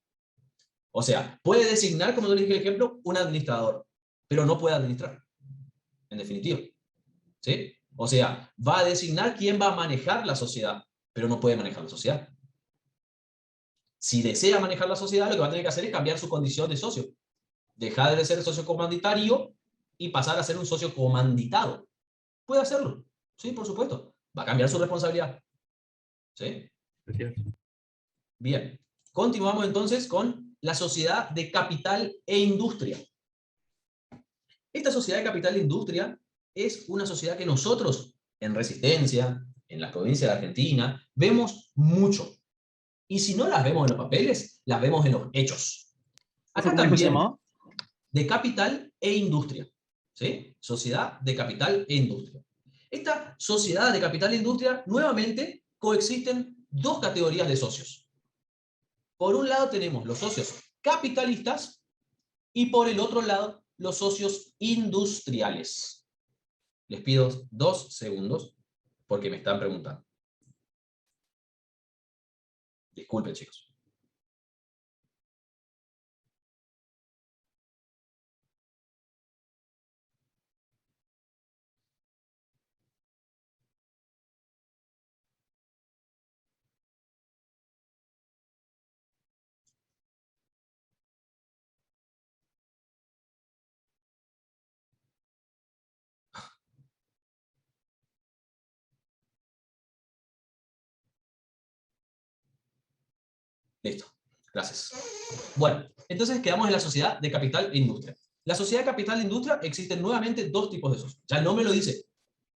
O sea, puede designar, como yo le dije el ejemplo, un administrador, pero no puede administrar, en definitiva. ¿Sí? O sea, va a designar quién va a manejar la sociedad, pero no puede manejar la sociedad. Si desea manejar la sociedad, lo que va a tener que hacer es cambiar su condición de socio. Dejar de ser socio comanditario y pasar a ser un socio comanditado. Puede hacerlo, sí, por supuesto. Va a cambiar su responsabilidad. ¿Sí? Bien. Continuamos entonces con la sociedad de capital e industria. Esta sociedad de capital e industria es una sociedad que nosotros, en Resistencia, en la provincia de Argentina, vemos mucho. Y si no las vemos en los papeles, las vemos en los hechos. Acá también, de capital e industria. ¿Sí? Sociedad de capital e industria. Esta sociedad de capital e industria, nuevamente, coexisten dos categorías de socios. Por un lado tenemos los socios capitalistas y por el otro lado los socios industriales. Les pido 2 segundos porque me están preguntando. Disculpen, chicos. Listo. Gracias. Bueno, entonces quedamos en la sociedad de capital e industria. La sociedad de capital e industria existen nuevamente dos tipos de socios. Ya no me lo dice.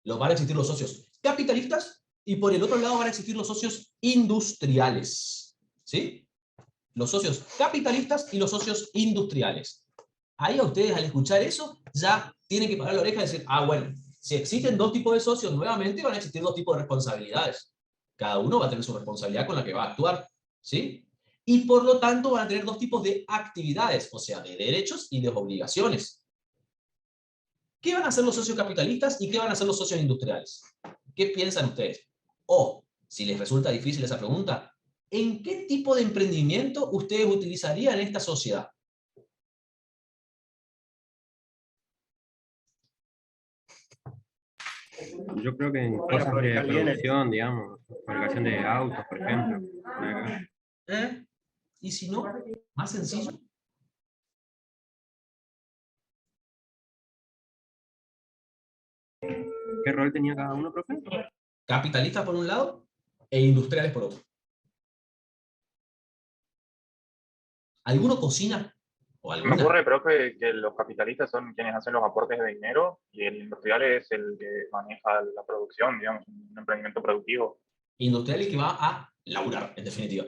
Van a existir los socios capitalistas y por el otro lado van a existir los socios industriales. ¿Sí? Los socios capitalistas y los socios industriales. Ahí a ustedes al escuchar eso ya tienen que parar la oreja y decir, ah, bueno, si existen dos tipos de socios, nuevamente van a existir dos tipos de responsabilidades. Cada uno va a tener su responsabilidad con la que va a actuar. ¿Sí? Y por lo tanto van a tener dos tipos de actividades, o sea, de derechos y de obligaciones. ¿Qué van a hacer los socios capitalistas y qué van a hacer los socios industriales? ¿Qué piensan ustedes? O, si les resulta difícil esa pregunta, ¿en qué tipo de emprendimiento ustedes utilizarían esta sociedad? Yo creo que en cosas de producción, digamos, fabricación de autos, por ejemplo. Y si no, más sencillo. ¿Qué rol tenía cada uno, profe? Capitalistas por un lado e industriales por otro. ¿Alguno cocina? ¿O alguna? Me ocurre, profe, que los capitalistas son quienes hacen los aportes de dinero y el industrial es el que maneja la producción, digamos, un emprendimiento productivo. Industrial es el que va a laburar, en definitiva.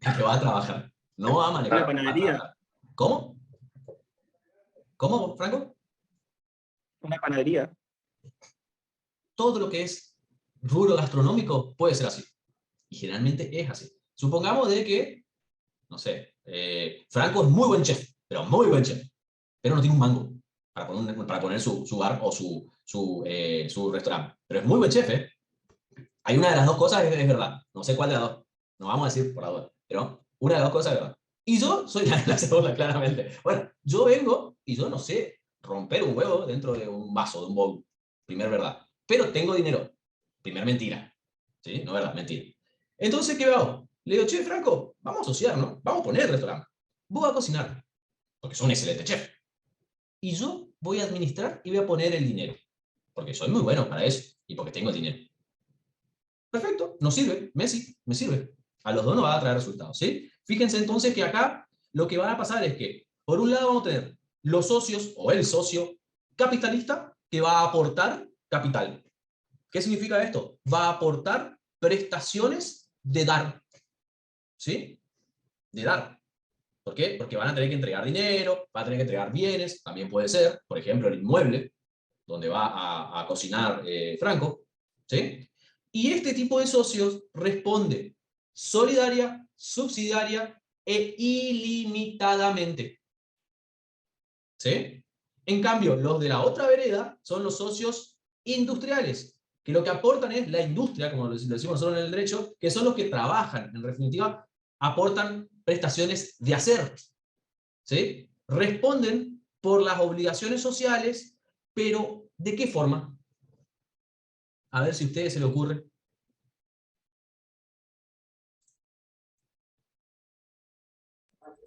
El que va a trabajar. No va a manejar. Una panadería. ¿Cómo? ¿Cómo, Franco? Una panadería. Todo lo que es rubro gastronómico puede ser así. Y generalmente es así. Supongamos de que, no sé, Franco es muy buen chef, pero muy buen chef, pero no tiene un mango para poner su bar o su restaurante. Pero es muy buen chef, ¿eh? Hay una de las dos cosas que es verdad. No sé cuál de las dos. No vamos a decir por la duda. Pero una de las dos cosas es verdad. Y yo soy la segunda, claramente. Bueno, yo vengo y yo no sé romper un huevo dentro de un vaso, de un bowl. Primer verdad. Pero tengo dinero. Primer mentira. ¿Sí? No verdad, mentira. Entonces, ¿qué hago? Le digo, che, Franco, vamos a asociar, ¿no? Vamos a poner el restaurante. Vos vas a cocinar. Porque sos un excelente chef. Y yo voy a administrar y voy a poner el dinero. Porque soy muy bueno para eso. Y porque tengo el dinero. Perfecto, nos sirve, Messi, me sirve. A los dos nos va a traer resultados, ¿sí? Fíjense entonces que acá lo que va a pasar es que, por un lado vamos a tener los socios, o el socio capitalista, que va a aportar capital. ¿Qué significa esto? Va a aportar prestaciones de dar, ¿sí? De dar. ¿Por qué? Porque van a tener que entregar dinero, van a tener que entregar bienes, también puede ser, por ejemplo, el inmueble, donde va a cocinar Franco, ¿sí? Y este tipo de socios responde solidaria, subsidiaria e ilimitadamente. ¿Sí? En cambio, los de la otra vereda son los socios industriales, que lo que aportan es la industria, como lo decimos nosotros en el derecho, que son los que trabajan, en definitiva, aportan prestaciones de hacer. ¿Sí? Responden por las obligaciones sociales, pero ¿de qué forma? A ver si a ustedes se le ocurre.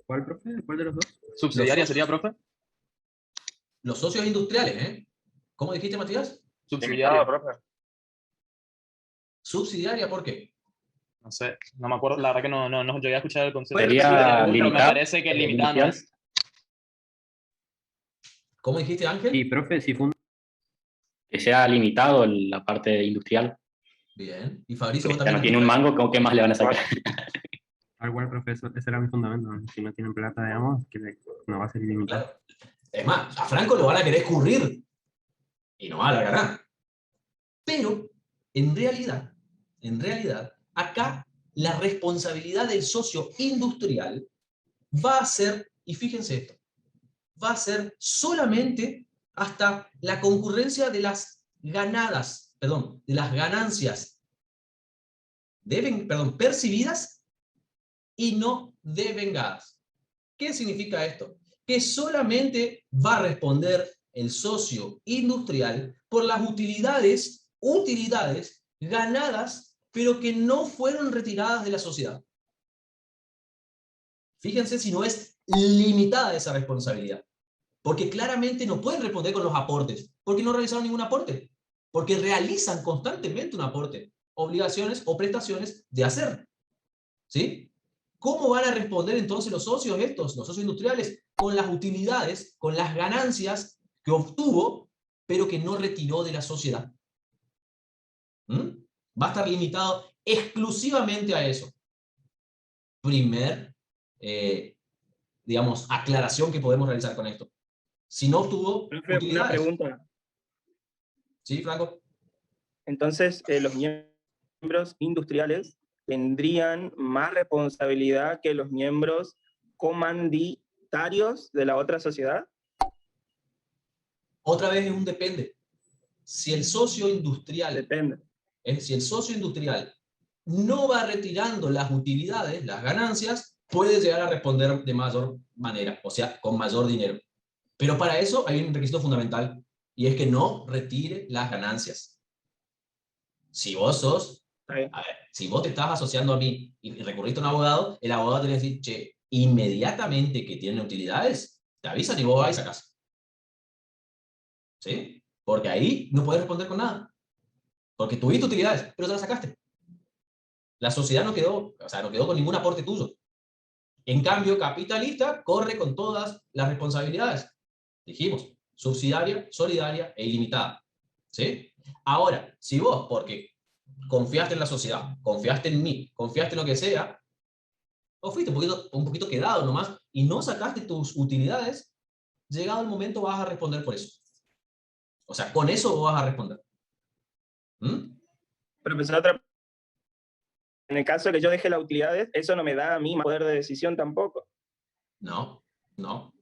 ¿Cuál, profe? ¿Cuál de los dos? ¿Subsidiaria sería, profe? Los socios industriales, ¿eh? ¿Cómo dijiste, Matías? Limitada, Subsidiaria. profe. Subsidiaria, ¿por qué? No sé, no me acuerdo. La verdad que no llegué a escuchar el concepto. Sería Pero me limitar. parece que limitada no es. ¿Cómo dijiste, Ángel? Y, profe, si fue Que sea limitado la parte industrial. Bien. Y Fabricio, vos Ya también no tiene un dijiste. mango, ¿qué más le van a sacar? tal cual, profe, ese era mi fundamento. Si no tienen plata, digamos, no va a ser ilimitado. Claro. Es más, a Franco lo van a querer escurrir y no va a la ganar. Pero, en realidad, acá la responsabilidad del socio industrial va a ser, y fíjense esto, va a ser solamente hasta la concurrencia de las de las ganancias percibidas y no devengadas. ¿Qué significa esto? Que solamente va a responder el socio industrial por las utilidades ganadas, pero que no fueron retiradas de la sociedad. Fíjense si no es limitada esa responsabilidad. Porque claramente no pueden responder con los aportes, porque no realizaron ningún aporte, porque realizan constantemente un aporte, obligaciones o prestaciones de hacer. ¿Sí? ¿Cómo van a responder entonces los socios los socios industriales? Con las utilidades, con las ganancias que obtuvo, pero que no retiró de la sociedad. Va a estar limitado exclusivamente a eso. Primer, digamos, aclaración que podemos realizar con esto. Si no obtuvo Profe, utilidades. una pregunta. ¿Sí, Franco? Entonces, los miembros industriales tendrían más responsabilidad que los miembros comanditarios de la otra sociedad. Otra vez es un depende. Si el socio industrial, Depende. si el socio industrial no va retirando las utilidades, las ganancias, puede llegar a responder de mayor manera, o sea, con mayor dinero. Pero para eso hay un requisito fundamental, y es que no retire las ganancias. Si vos sos, a ver, si vos te estás asociando a mí y recurriste a un abogado, el abogado te va a decir, che, inmediatamente que tienen utilidades, te avisan y vos vas y sacás. ¿Sí? Porque ahí no puedes responder con nada. Porque tuviste utilidades, pero te las sacaste. La sociedad no quedó con ningún aporte tuyo. En cambio, capitalista corre con todas las responsabilidades. Dijimos, subsidiaria, solidaria e ilimitada. ¿Sí? Ahora, si vos, porque confiaste en la sociedad, confiaste en mí, confiaste en lo que sea, o fuiste un poquito quedado nomás y no sacaste tus utilidades, llegado el momento vas a responder por eso. O sea, con eso vos vas a responder. Profesor, otra en el caso de que yo deje las utilidades, eso no me da a mí más poder de decisión tampoco. No.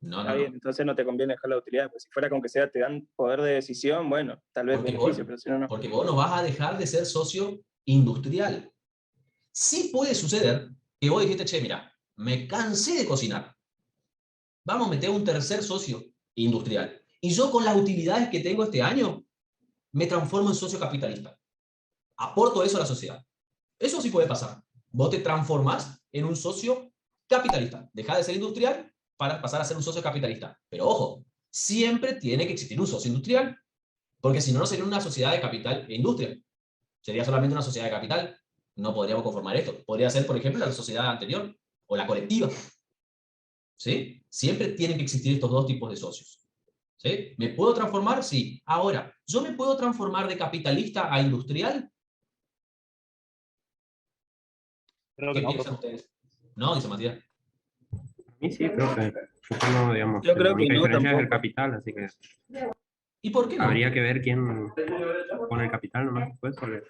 Está bien, entonces no te conviene dejar las utilidades, pues si fuera con que sea te dan poder de decisión, bueno, tal vez beneficio, pero si no, no. Porque vos no vas a dejar de ser socio industrial. Sí puede suceder que vos dijiste, che, mira, me cansé de cocinar. Vamos a meter un tercer socio industrial. Y yo con las utilidades que tengo este año, me transformo en socio capitalista. Aporto eso a la sociedad. Eso sí puede pasar. Vos te transformás en un socio capitalista. Dejás de ser industrial para pasar a ser un socio capitalista. Pero ojo, siempre tiene que existir un socio industrial, porque si no, no sería una sociedad de capital e industria. Sería solamente una sociedad de capital. No podríamos conformar esto. Podría ser, por ejemplo, la sociedad anterior o la colectiva. ¿Sí? Siempre tienen que existir estos dos tipos de socios. ¿Sí? ¿Me puedo transformar? Sí. Ahora, ¿yo me puedo transformar de capitalista a industrial? Creo ¿Qué que no, piensan ustedes? No, dice Matías. A mí sí, creo que supongo, digamos, Yo la creo que única no, diferencia es el tampoco. capital, así que ¿Y por qué no? habría que ver quién pone el capital nomás después, porque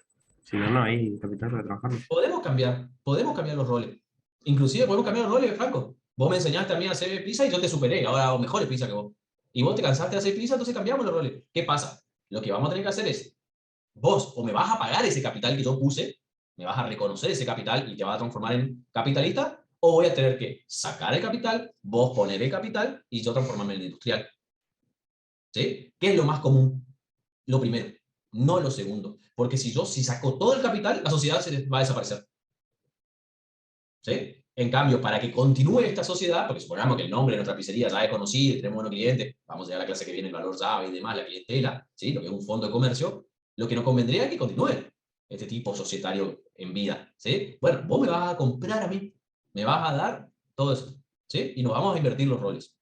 si no, no hay capital para trabajarlo. Podemos cambiar los roles. Inclusive podemos cambiar los roles, Franco. Vos me enseñaste a mí a hacer pizza y yo te superé, ahora hago mejores pizza que vos. Y vos te cansaste de hacer pizza, entonces cambiamos los roles. ¿Qué pasa? Lo que vamos a tener que hacer es, vos o me vas a pagar ese capital que yo puse, me vas a reconocer ese capital y te vas a transformar en capitalista, o voy a tener que sacar el capital, vos poner el capital y yo transformarme en industrial. ¿Sí? ¿Qué es lo más común? Lo primero, no lo segundo. Porque si saco todo el capital, la sociedad se va a desaparecer. ¿Sí? En cambio, para que continúe esta sociedad, porque supongamos que el nombre de nuestra pizzería ya es conocido, tenemos buenos clientes, vamos a llegar a la clase que viene, el valor llave y demás, la clientela, ¿sí? Lo que es un fondo de comercio, lo que nos convendría es que continúe este tipo societario en vida. ¿Sí? Bueno, vos me vas a comprar a mí, me vas a dar todo eso. ¿Sí? Y nos vamos a invertir los roles.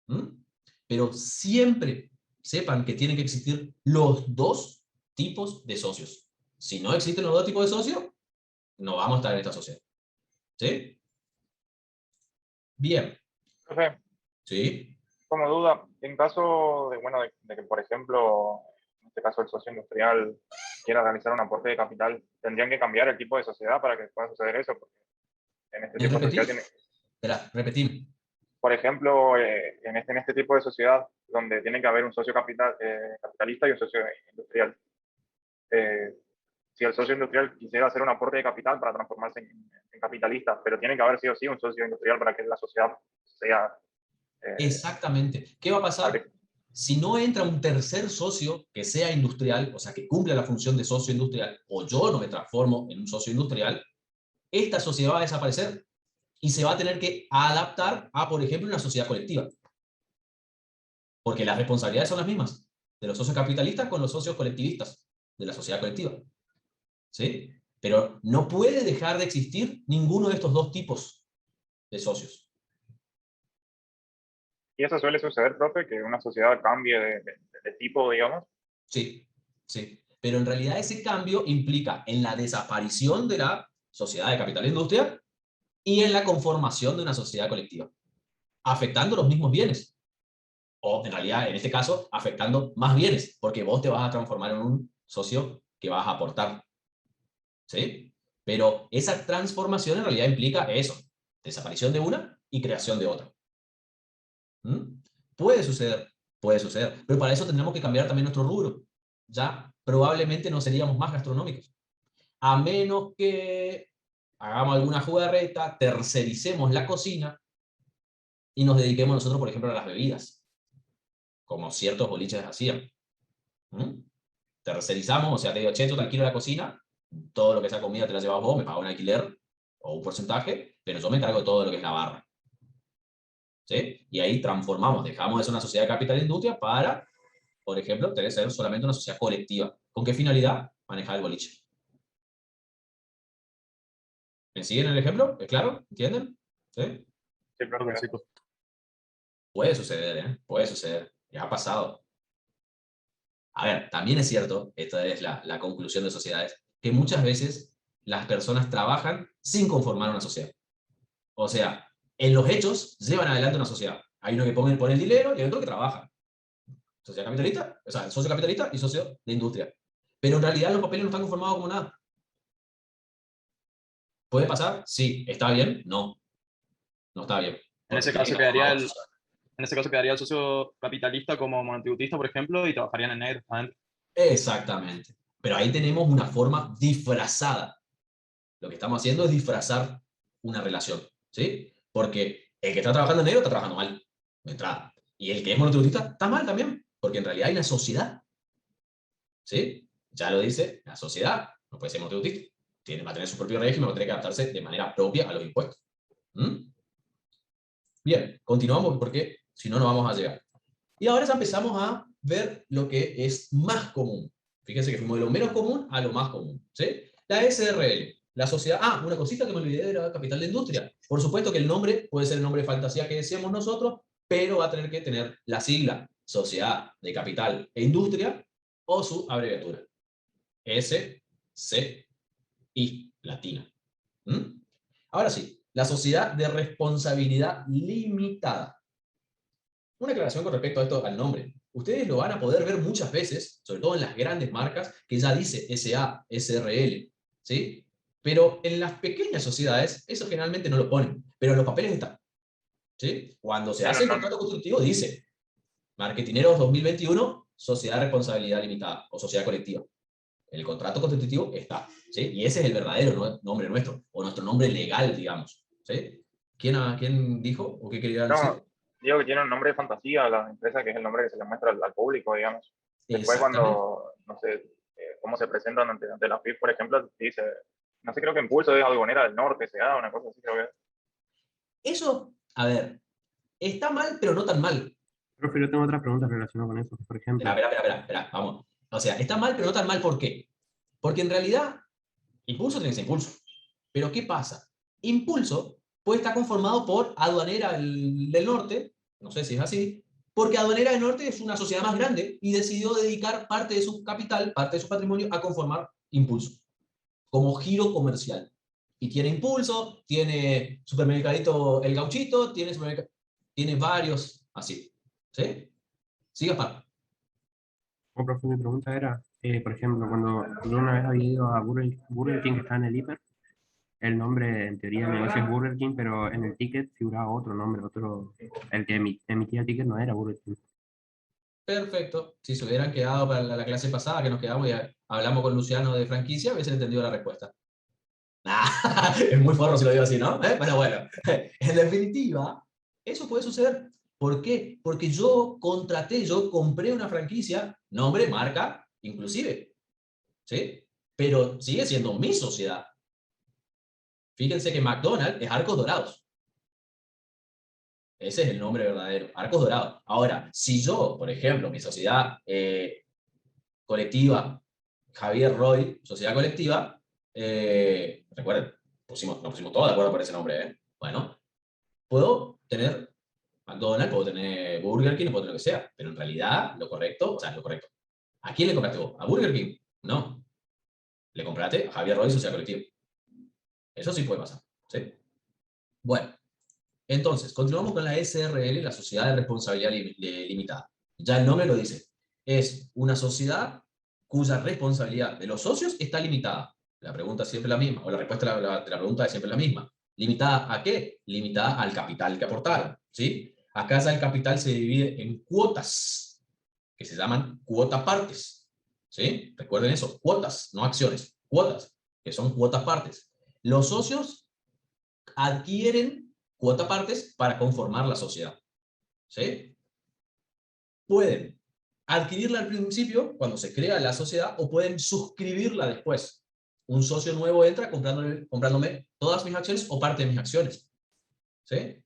¿Mm? Pero siempre sepan que tienen que existir los dos tipos de socios. Si no existen los dos tipos de socios, no vamos a estar en esta sociedad. ¿Sí? Bien. Profe, ¿Sí? como duda, en caso de, bueno, de que, por ejemplo, en este caso el socio industrial quiera realizar un aporte de capital, ¿tendrían que cambiar el tipo de sociedad para que pueda suceder eso? Porque en este tipo de sociedad tiene... Espera, repetí. Por ejemplo, en este tipo de sociedad, donde tiene que haber un socio capitalista y un socio industrial. Si el socio industrial quisiera hacer un aporte de capital para transformarse en capitalista, pero tiene que haber sí o sí un socio industrial para que la sociedad sea... Exactamente. ¿Qué va a pasar? Si no entra un tercer socio que sea industrial, o sea, que cumpla la función de socio industrial, o yo no me transformo en un socio industrial, esta sociedad va a desaparecer y se va a tener que adaptar a, por ejemplo, una sociedad colectiva. Porque las responsabilidades son las mismas, de los socios capitalistas con los socios colectivistas de la sociedad colectiva. ¿Sí? Pero no puede dejar de existir ninguno de estos dos tipos de socios. ¿Y eso suele suceder, profe, que una sociedad cambie de tipo, digamos? Sí, sí. Pero en realidad ese cambio implica en la desaparición de la sociedad de capital e industria y en la conformación de una sociedad colectiva, afectando los mismos bienes. O en realidad, en este caso, afectando más bienes, porque vos te vas a transformar en un socio que vas a aportar. ¿Sí? Pero esa transformación en realidad implica eso, desaparición de una y creación de otra. ¿Mm? Puede suceder, pero para eso tendremos que cambiar también nuestro rubro. Ya probablemente no seríamos más gastronómicos, a menos que hagamos alguna jugarreta, tercericemos la cocina y nos dediquemos nosotros, por ejemplo, a las bebidas, como ciertos boliches hacían. ¿Mm? Tercerizamos, o sea, te digo, che, yo te alquilo la cocina, todo lo que sea comida te la llevas vos, me pago un alquiler o un porcentaje, pero yo me encargo de todo lo que es la barra. ¿Sí? Y ahí transformamos, dejamos de ser una sociedad de capital e industria para, por ejemplo, tener que ser solamente una sociedad colectiva. ¿Con qué finalidad? Manejar el boliche. ¿Me siguen el ejemplo? ¿Es claro? ¿Entienden? ¿Sí? Sí, profe. Sí, pues. Puede suceder, ¿eh? Puede suceder. Ya ha pasado. A ver, también es cierto, esta es la conclusión de sociedades, que muchas veces las personas trabajan sin conformar una sociedad. O sea, en los hechos llevan adelante una sociedad. Hay uno que pone el dinero y hay otro que trabaja. Sociedad capitalista, o sea, socio capitalista y socio de industria. Pero en realidad los papeles no están conformados como nada. ¿Puede pasar? Sí. ¿Está bien? No. No está bien. En ese caso quedaría el socio capitalista como monotributista, por ejemplo, y trabajarían en negro adentro. Exactamente. Pero ahí tenemos una forma disfrazada. Lo que estamos haciendo es disfrazar una relación, ¿sí? Porque el que está trabajando en negro está trabajando mal, de entrada. Y el que es monotributista está mal también, porque en realidad hay una sociedad, ¿sí? Ya lo dice, la sociedad no puede ser monotributista. Va a tener su propio régimen, va a tener que adaptarse de manera propia a los impuestos. ¿Mm? Bien, continuamos porque si no, no vamos a llegar. Y ahora ya empezamos a ver lo que es más común. Fíjense que fuimos de lo menos común a lo más común, ¿sí? La SRL, la sociedad... Ah, una cosita que me olvidé de la capital de industria. Por supuesto que el nombre puede ser el nombre de fantasía que decíamos nosotros, pero va a tener que tener la sigla Sociedad de Capital e Industria o su abreviatura. SCI, latina. ¿Mm? Ahora sí, la sociedad de responsabilidad limitada. Una aclaración con respecto a esto, al nombre. Ustedes lo van a poder ver muchas veces, sobre todo en las grandes marcas, que ya dice SA, SRL, ¿sí? Pero en las pequeñas sociedades, eso generalmente no lo ponen, pero en los papeles está, ¿sí? Cuando se hace el contrato constitutivo dice, Marketineros 2021, Sociedad de Responsabilidad Limitada, o Sociedad Colectiva. El contrato constitutivo está, ¿sí? Y ese es el verdadero nombre nuestro, o nuestro nombre legal, digamos, ¿sí? ¿Quién dijo o qué quería decir? No, digo que tiene un nombre de fantasía la empresa, que es el nombre que se le muestra al público, digamos. Después cuando, no sé, cómo se presentan ante la FIP, por ejemplo, dice, no sé, creo que Impulso es Algonera del Norte, SEA, una cosa así, creo que es. Eso, a ver, está mal, pero no tan mal. Profe, yo tengo otra pregunta relacionada con eso. Por ejemplo... Espera, vamos. O sea, está mal, pero no tan mal, ¿por qué? Porque en realidad, Impulso tiene que ser Impulso. Pero ¿qué pasa? Impulso puede estar conformado por Aduanera del Norte, no sé si es así, porque Aduanera del Norte es una sociedad más grande y decidió dedicar parte de su capital, parte de su patrimonio, a conformar Impulso, como giro comercial. Y tiene Impulso, tiene Supermercadito El Gauchito, tiene varios así. ¿Sí? Siga, Pablo. Oh, profe, mi pregunta era, por ejemplo, cuando yo una vez había ido a Burger King, que está en el hiper, el nombre en teoría del negocio es Burger King, pero en el ticket figuraba otro nombre, el que emitía el ticket no era Burger King. Perfecto. Si se hubieran quedado para la clase pasada, que nos quedamos y hablamos con Luciano de franquicia, hubiesen entendido la respuesta. Es muy forro si lo digo así, ¿no? Pero bueno, en definitiva, eso puede suceder. ¿Por qué? Porque yo compré una franquicia, nombre, marca, inclusive, ¿sí? Pero sigue siendo mi sociedad. Fíjense que McDonald's es Arcos Dorados. Ese es el nombre verdadero, Arcos Dorados. Ahora, si yo, por ejemplo, mi sociedad colectiva, Javier Roy, sociedad colectiva, recuerden, nos pusimos todos de acuerdo por ese nombre, ¿eh? Bueno, puedo tener McDonald's, puedo tener Burger King, puedo tener lo que sea, pero en realidad lo correcto, ¿a quién le compraste vos? ¿A Burger King? No. Le compraste a Javier Roy, sociedad colectiva. Eso sí puede pasar, ¿sí? Bueno, entonces, continuamos con la SRL, la Sociedad de Responsabilidad Limitada. Ya el nombre lo dice. Es una sociedad cuya responsabilidad de los socios está limitada. La pregunta es siempre la misma, o la respuesta de la pregunta es siempre la misma. ¿Limitada a qué? Limitada al capital que aportaron, ¿sí? Acá ya el capital se divide en cuotas, que se llaman cuota partes, ¿sí? Recuerden eso, cuotas, no acciones, cuotas, que son cuotas partes. Los socios adquieren cuota partes para conformar la sociedad, ¿sí? Pueden adquirirla al principio, cuando se crea la sociedad, o pueden suscribirla después. Un socio nuevo entra comprándome todas mis acciones o parte de mis acciones, ¿sí?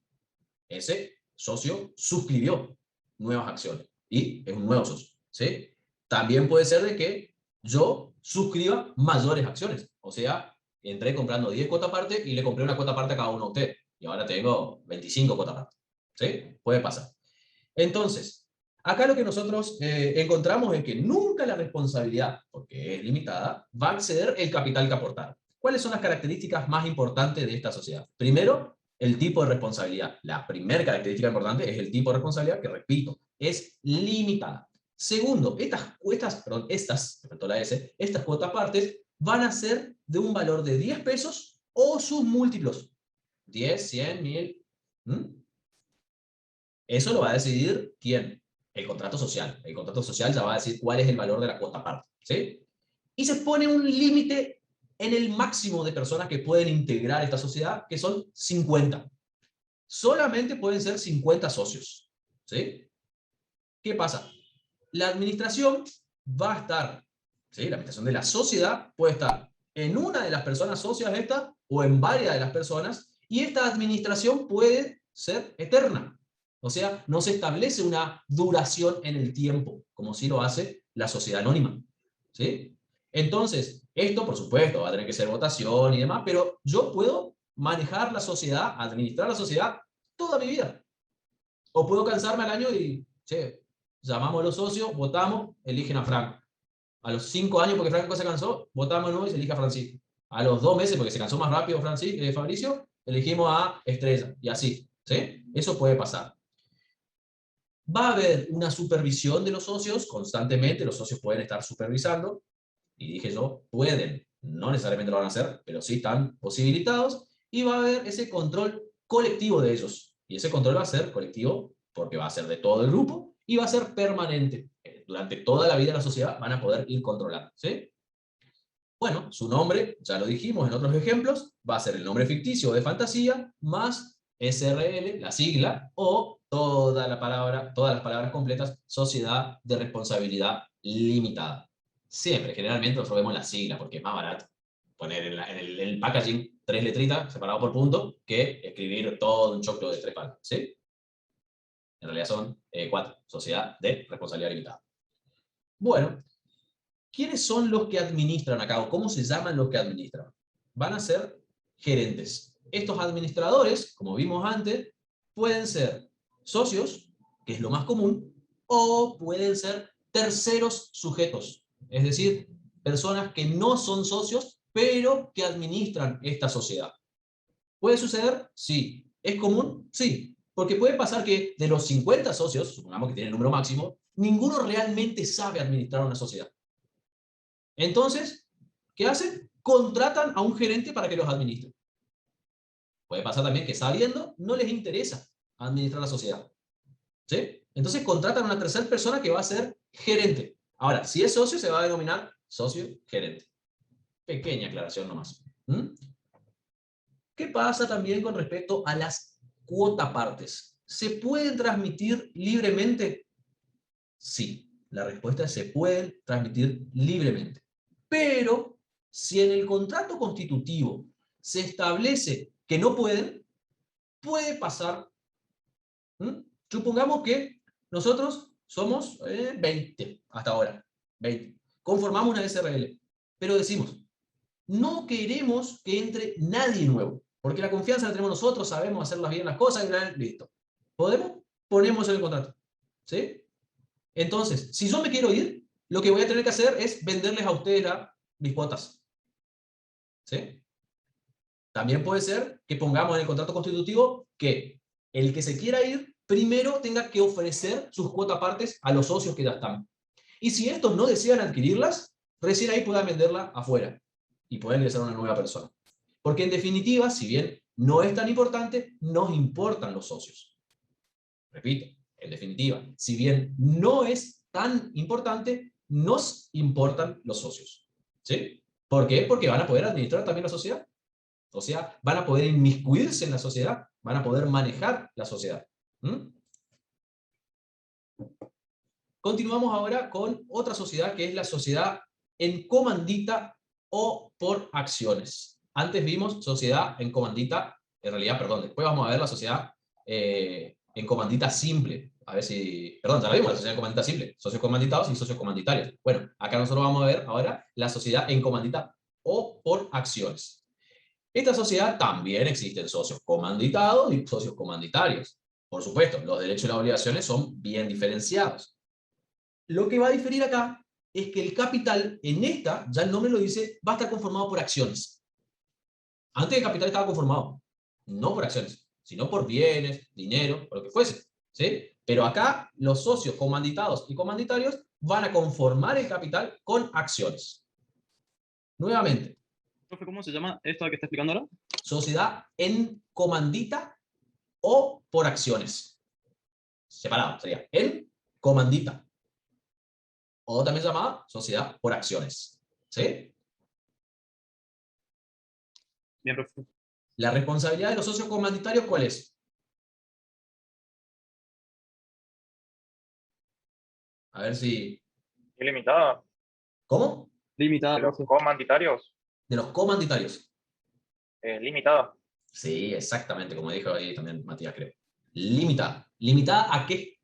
Ese socio suscribió nuevas acciones y es un nuevo socio, ¿sí? También puede ser de que yo suscriba mayores acciones, o sea, entré comprando 10 cuotas parte y le compré una cuota parte a cada uno de ustedes, y ahora tengo 25 cuotas parte, ¿sí? Puede pasar. Entonces, acá lo que nosotros encontramos es que nunca la responsabilidad, porque es limitada, va a exceder el capital que aportaron. ¿Cuáles son las características más importantes de esta sociedad? Primero, el tipo de responsabilidad. La primera característica importante es el tipo de responsabilidad, que repito, es limitada. Segundo, estas cuotas partes van a ser de un valor de 10 pesos o sus múltiplos. 10, 100, 1000. Eso lo va a decidir ¿quién? El contrato social. El contrato social ya va a decir cuál es el valor de la cuota parte. ¿Sí? Y se pone un límite en el máximo de personas que pueden integrar esta sociedad, que son 50. Solamente pueden ser 50 socios. ¿Sí? ¿Qué pasa? La administración va a estar, ¿sí? La administración de la sociedad puede estar en una de las personas socias estas o en varias de las personas, y esta administración puede ser eterna. O sea, no se establece una duración en el tiempo, como sí lo hace la sociedad anónima. ¿Sí? Entonces, esto por supuesto va a tener que ser votación y demás, pero yo puedo manejar la sociedad, administrar la sociedad toda mi vida. O puedo cansarme al año y, che, llamamos a los socios, votamos, eligen a Franco. A los 5 años, porque Franco se cansó, votamos no y se elige a Francisco. A los 2 meses, porque se cansó más rápido Fabricio, elegimos a Estrella. Y así. ¿Sí? Eso puede pasar. Va a haber una supervisión de los socios constantemente, los socios pueden estar supervisando, y dije yo, pueden, no necesariamente lo van a hacer, pero sí están posibilitados, y va a haber ese control colectivo de ellos. Y ese control va a ser colectivo porque va a ser de todo el grupo y va a ser permanente. Durante toda la vida de la sociedad van a poder ir controlando. ¿Sí? Bueno, su nombre, ya lo dijimos en otros ejemplos, va a ser el nombre ficticio o de fantasía, más SRL, la sigla, o todas las palabras completas, sociedad de responsabilidad limitada. Siempre, generalmente nosotros vemos la sigla porque es más barato poner en el packaging 3 letritas separado por punto que escribir todo un choclo de 3 palabras. ¿Sí? En realidad son 4, sociedad de responsabilidad limitada. Bueno, ¿quiénes son los que administran acá? ¿O cómo se llaman los que administran? Van a ser gerentes. Estos administradores, como vimos antes, pueden ser socios, que es lo más común, o pueden ser terceros sujetos. Es decir, personas que no son socios, pero que administran esta sociedad. ¿Puede suceder? Sí. ¿Es común? Sí. Porque puede pasar que de los 50 socios, supongamos que tienen el número máximo, ninguno realmente sabe administrar una sociedad. Entonces, ¿qué hacen? Contratan a un gerente para que los administre. Puede pasar también que sabiendo, no les interesa administrar la sociedad. ¿Sí? Entonces contratan a una tercera persona que va a ser gerente. Ahora, si es socio, se va a denominar socio gerente. Pequeña aclaración nomás. ¿Qué pasa también con respecto a las cuotapartes? ¿Se pueden transmitir libremente? Sí, la respuesta es se pueden transmitir libremente. Pero, si en el contrato constitutivo se establece que no pueden, puede pasar. Supongamos que nosotros somos 20 hasta ahora. 20. Conformamos una SRL. Pero decimos, no queremos que entre nadie nuevo. Porque la confianza la tenemos nosotros, sabemos hacerlas bien las cosas y listo. ¿Podemos? Ponemos en el contrato. ¿Sí? Entonces, si yo me quiero ir, lo que voy a tener que hacer es venderles a ustedes mis cuotas. ¿Sí? También puede ser que pongamos en el contrato constitutivo que el que se quiera ir, primero tenga que ofrecer sus cuotapartes a los socios que ya están. Y si estos no desean adquirirlas, recién ahí puedan venderla afuera. Y pueden ingresar a una nueva persona. Porque en definitiva, si bien no es tan importante, nos importan los socios. Repito, en definitiva, si bien no es tan importante, nos importan los socios. ¿Sí? ¿Por qué? Porque van a poder administrar también la sociedad. O sea, van a poder inmiscuirse en la sociedad, van a poder manejar la sociedad. Continuamos ahora con otra sociedad que es la sociedad en comandita o por acciones. Antes vimos sociedad en comandita, en realidad, perdón, después vamos a ver la sociedad en comandita simple. A ver si, perdón, ya la vimos, la sociedad en comandita simple, socios comanditados y socios comanditarios. Bueno, acá nosotros vamos a ver ahora la sociedad en comandita o por acciones. Esta sociedad también existen socios comanditados y socios comanditarios. Por supuesto, los derechos y las obligaciones son bien diferenciados. Lo que va a diferir acá es que el capital, en esta, ya el nombre lo dice, va a estar conformado por acciones. Antes el capital estaba conformado, no por acciones, sino por bienes, dinero, por lo que fuese. ¿Sí? Pero acá los socios comanditados y comanditarios van a conformar el capital con acciones. Nuevamente, Profe, ¿cómo se llama esta que está explicando ahora? Sociedad en comandita o por acciones. Separado, sería en comandita. O también se llama sociedad por acciones. ¿Sí? Bien, profe. La responsabilidad de los socios comanditarios, ¿cuál es? A ver si... Ilimitada. ¿Cómo? Limitada, De los profe. comanditarios, De los comanditarios. limitada. Sí, exactamente, como dijo ahí también Matías, creo. Limitada. ¿Limitada a qué?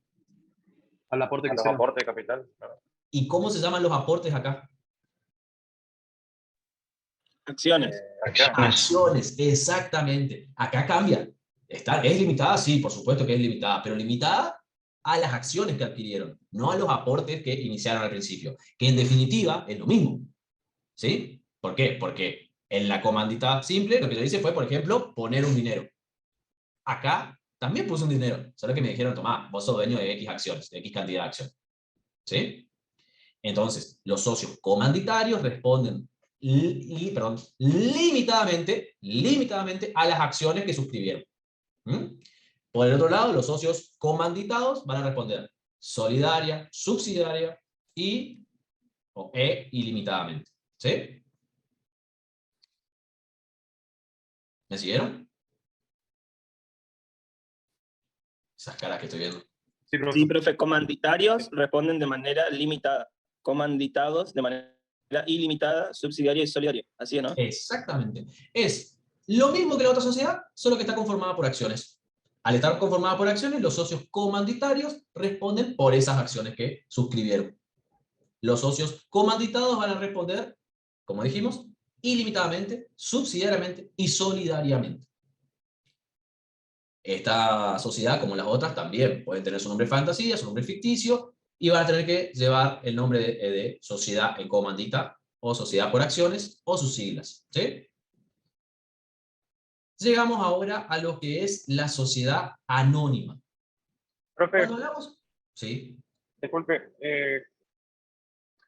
Al aporte A que los hicieron. aportes de capital. Claro. ¿Y cómo se llaman los aportes acá? Acciones. Acciones. Acciones, exactamente. Acá cambia. ¿Es limitada? Sí, por supuesto que es limitada, pero limitada a las acciones que adquirieron, no a los aportes que iniciaron al principio, que en definitiva es lo mismo. ¿Sí? ¿Por qué? Porque en la comandita simple lo que yo hice fue, por ejemplo, poner un dinero. Acá también puse un dinero, solo que me dijeron, tomá, vos sos dueño de X acciones, de X cantidad de acciones. ¿Sí? Entonces, los socios comanditarios responden limitadamente a las acciones que suscribieron. ¿Mm? Por el otro lado, los socios comanditados van a responder solidaria, subsidiaria e ilimitadamente. ¿Sí? ¿Me siguieron? Esas caras que estoy viendo. Sí, profe. Sí, profe, comanditarios responden de manera limitada. Comanditados de manera ilimitada, subsidiaria y solidaria. Así, ¿no? Exactamente. Es lo mismo que la otra sociedad, solo que está conformada por acciones. Al estar conformada por acciones, los socios comanditarios responden por esas acciones que suscribieron. Los socios comanditados van a responder, como dijimos, ilimitadamente, subsidiariamente y solidariamente. Esta sociedad, como las otras, también pueden tener su nombre fantasía, su nombre ficticio, y van a tener que llevar el nombre de sociedad en comandita, o sociedad por acciones, o sus siglas. ¿Sí? Llegamos ahora a lo que es la sociedad anónima. Profe, Cuando hablamos... Sí. disculpe,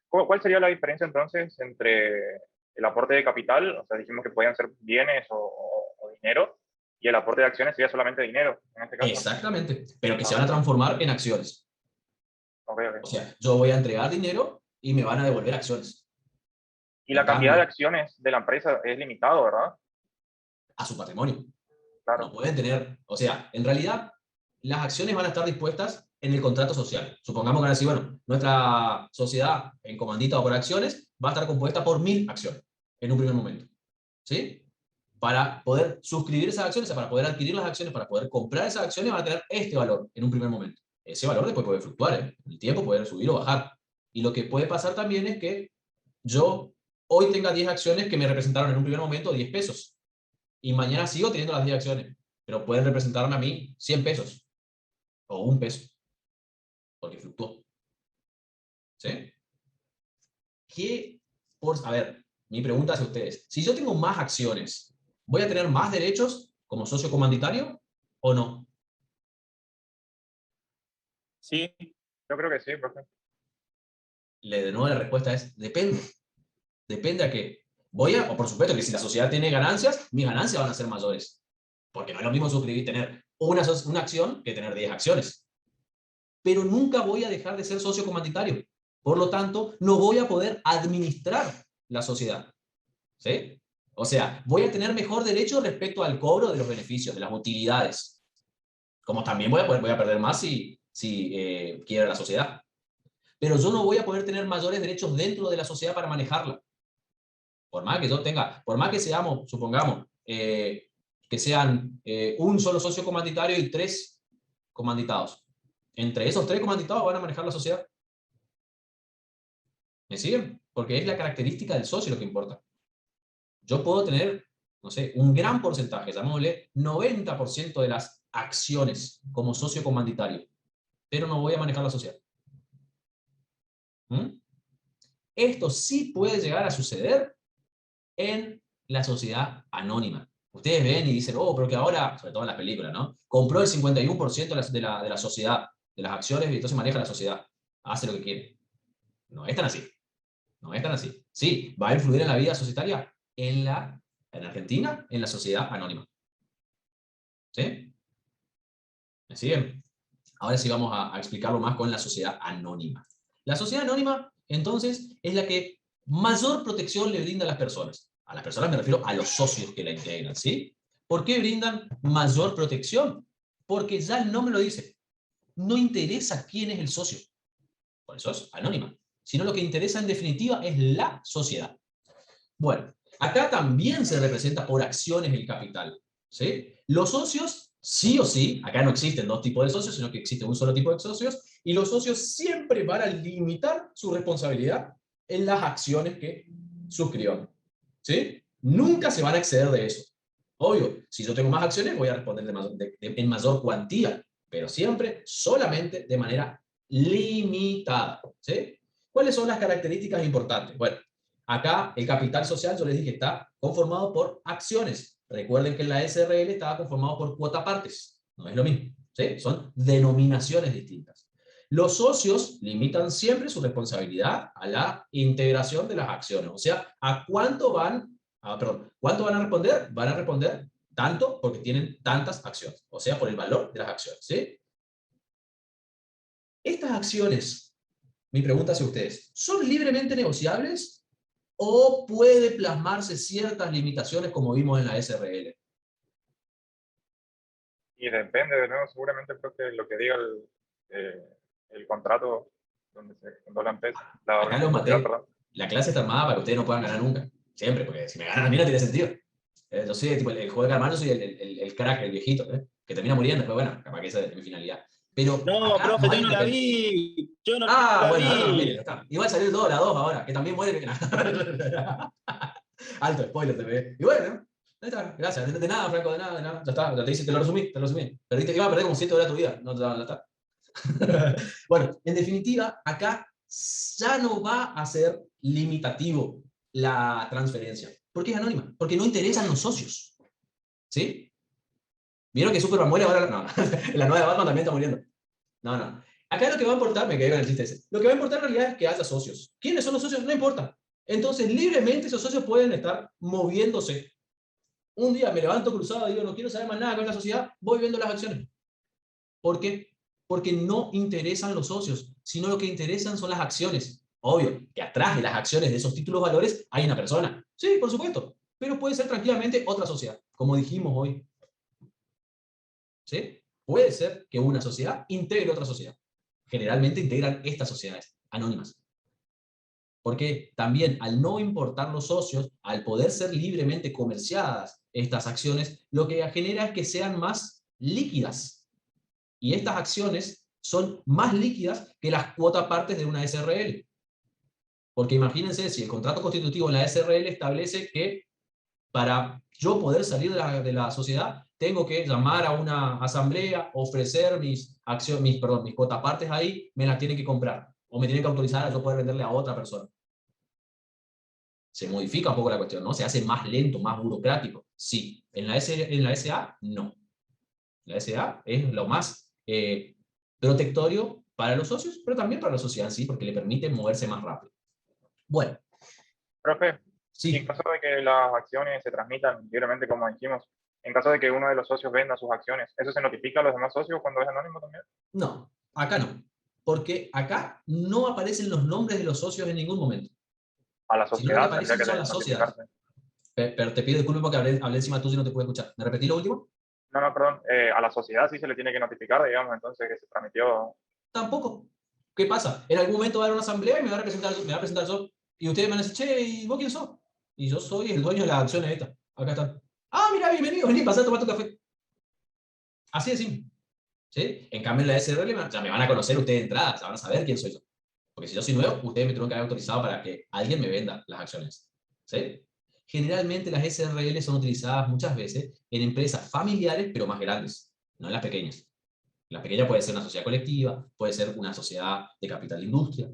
¿cuál sería la diferencia entonces entre el aporte de capital, o sea, dijimos que podían ser bienes o dinero, y el aporte de acciones sería solamente dinero, en este caso? Exactamente, pero que se van a transformar en acciones. Ok, ok. O sea, yo voy a entregar dinero y me van a devolver acciones. Y la En cantidad de cambio, acciones de la empresa es limitado, ¿verdad? a su patrimonio. Claro. No pueden tener, o sea, en realidad, las acciones van a estar dispuestas en el contrato social. Supongamos que van a decir, bueno, nuestra sociedad en comandita o por acciones va a estar compuesta por 1000 acciones en un primer momento. ¿Sí? Para poder suscribir esas acciones, para poder adquirir las acciones, para poder comprar esas acciones, van a tener este valor en un primer momento. Ese valor después puede fluctuar, ¿eh? En el tiempo puede subir o bajar. Y lo que puede pasar también es que yo hoy tenga 10 acciones que me representaron en un primer momento 10 pesos. Y mañana sigo teniendo las 10 acciones, pero pueden representarme a mí 100 pesos o 1 peso, porque fluctuó. ¿Sí? A ver, mi pregunta hacia ustedes. Si yo tengo más acciones, ¿voy a tener más derechos como socio comanditario o no? Sí. Yo creo que sí, profe. De nuevo la respuesta es, depende. Depende a qué. O por supuesto que si la sociedad tiene ganancias, mis ganancias van a ser mayores. Porque no es lo mismo suscribir, tener una acción que tener 10 acciones. Pero nunca voy a dejar de ser socio comanditario. Por lo tanto, no voy a poder administrar la sociedad. ¿Sí? O sea, voy a tener mejor derecho respecto al cobro de los beneficios, de las utilidades. Como también voy a perder más si quiero la sociedad. Pero yo no voy a poder tener mayores derechos dentro de la sociedad para manejarla. Por más que yo tenga, por más que seamos, supongamos, que sean un solo socio comanditario y 3 comanditados. Entre esos 3 comanditados van a manejar la sociedad. ¿Me siguen? Porque es la característica del socio lo que importa. Yo puedo tener, no sé, un gran porcentaje, llamémosle 90% de las acciones como socio comanditario, pero no voy a manejar la sociedad. ¿Mm? Esto sí puede llegar a suceder en la sociedad anónima. Ustedes ven y dicen, oh, pero que ahora, sobre todo en las películas, ¿no? Compró el 51% de la sociedad, de las acciones, y entonces maneja la sociedad. Hace lo que quiere. No es tan así. No es tan así. Sí, ¿va a influir en la vida societaria? en Argentina, en la sociedad anónima. ¿Sí? ¿Me siguen? Ahora sí vamos a explicarlo más con la sociedad anónima. La sociedad anónima, entonces, es la que mayor protección le brinda a las personas. A las personas me refiero a los socios que la integran, ¿sí? ¿Por qué brindan mayor protección? Porque ya el nombre lo dice. No interesa quién es el socio. Por eso es anónima. Sino lo que interesa en definitiva es la sociedad. Bueno, acá también se representa por acciones el capital, ¿sí? Los socios, sí o sí, acá no existen dos tipos de socios, sino que existe un solo tipo de socios, y los socios siempre van a limitar su responsabilidad en las acciones que suscriban, ¿sí? Nunca se van a exceder de eso. Obvio, si yo tengo más acciones, voy a responder en mayor cuantía, pero siempre solamente de manera limitada, ¿sí? ¿Cuáles son las características importantes? Bueno, acá el capital social, yo les dije, está conformado por acciones. Recuerden que en la SRL estaba conformado por cuotapartes. No es lo mismo, ¿sí? Son denominaciones distintas. Los socios limitan siempre su responsabilidad a la integración de las acciones. O sea, ¿a cuánto ¿cuánto van a responder? Van a responder tanto porque tienen tantas acciones. O sea, por el valor de las acciones, ¿sí? Estas acciones, mi pregunta hacia ustedes, ¿son libremente negociables o puede plasmarse ciertas limitaciones como vimos en la SRL? Y depende, de nuevo, seguramente creo que lo que diga el contrato donde se fundó la empresa, la Acá los organización social, maté. perdón. La clase está armada para que ustedes no puedan ganar nunca. Siempre, porque si me ganan a mí no tiene sentido. Yo soy tipo, el juego de Carmán, yo soy el crack, el viejito, que termina muriendo, después, bueno, capaz que esa es mi finalidad. Pero No, acá profe, no hay yo no la vi. Yo no la bueno, vi. mire, ya está. Igual salió el 2 la 2 ahora, que también muere. Alto spoiler te ve. Y bueno, ahí está, gracias. De nada, Franco, de nada, de nada. Ya está, ya te dice, te lo resumí, te lo resumí. Perdiste, iba a perder como 7 horas de tu vida. No, ya está. Bueno, en definitiva, acá ya no va a ser limitativo la transferencia. ¿Por qué es anónima? Porque no interesan los socios. ¿Sí? ¿Vieron que Superman muere ahora? No, la nueva de Batman también está muriendo. No, no. Acá lo que va a importar, me quedé con el chiste ese. Lo que va a importar en realidad es que haya socios. ¿Quiénes son los socios? No importa. Entonces, libremente esos socios pueden estar moviéndose. Un día me levanto cruzado y digo, no quiero saber más nada con la sociedad, voy viendo las acciones. ¿Por qué? Porque no interesan los socios, sino lo que interesan son las acciones. Obvio, que atrás de las acciones de esos títulos valores hay una persona. Sí, por supuesto. Pero puede ser tranquilamente otra sociedad, como dijimos hoy. ¿Sí? Puede ser que una sociedad integre otra sociedad. Generalmente integran estas sociedades anónimas. Porque también al no importar los socios, al poder ser libremente comerciadas estas acciones, lo que genera es que sean más líquidas. Y estas acciones son más líquidas que las cuotapartes de una SRL. Porque imagínense, si el contrato constitutivo en la SRL establece que para yo poder salir de la sociedad, tengo que llamar a una asamblea, ofrecer mis cuotapartes ahí, me las tienen que comprar. O me tienen que autorizar a yo poder venderle a otra persona. Se modifica un poco la cuestión, ¿no? Se hace más lento, más burocrático. Sí. En la SA, no. La SA es lo más protectorio para los socios, pero también para la sociedad, sí, porque le permite moverse más rápido. Bueno. Profe, sí. En caso de que las acciones se transmitan libremente, como dijimos, en caso de que uno de los socios venda sus acciones, ¿eso se notifica a los demás socios cuando es anónimo también? No, acá no. Porque acá no aparecen los nombres de los socios en ningún momento. A la sociedad tendría que son las sociedades. Pero te pido disculpas porque hablé encima tuyo y no te pude escuchar. ¿Me repetí lo último? No, perdón. A la sociedad sí se le tiene que notificar, digamos, entonces que se transmitió. Tampoco. ¿Qué pasa? En algún momento va a haber una asamblea y me va a presentar yo. Y ustedes me van a decir, che, ¿y vos quién sos? Y yo soy el dueño de las acciones estas. Acá están. Ah, mira, bienvenido, vení, pasá a tomar tu café. Así de simple. ¿Sí? En cambio en la SRL ya me van a conocer ustedes de entrada, ya van a saber quién soy yo. Porque si yo soy nuevo, ustedes me tuvieron que haber autorizado para que alguien me venda las acciones. ¿Sí? Generalmente las SRL son utilizadas muchas veces en empresas familiares, pero más grandes, no en las pequeñas. La pequeña puede ser una sociedad colectiva, puede ser una sociedad de capital de industria.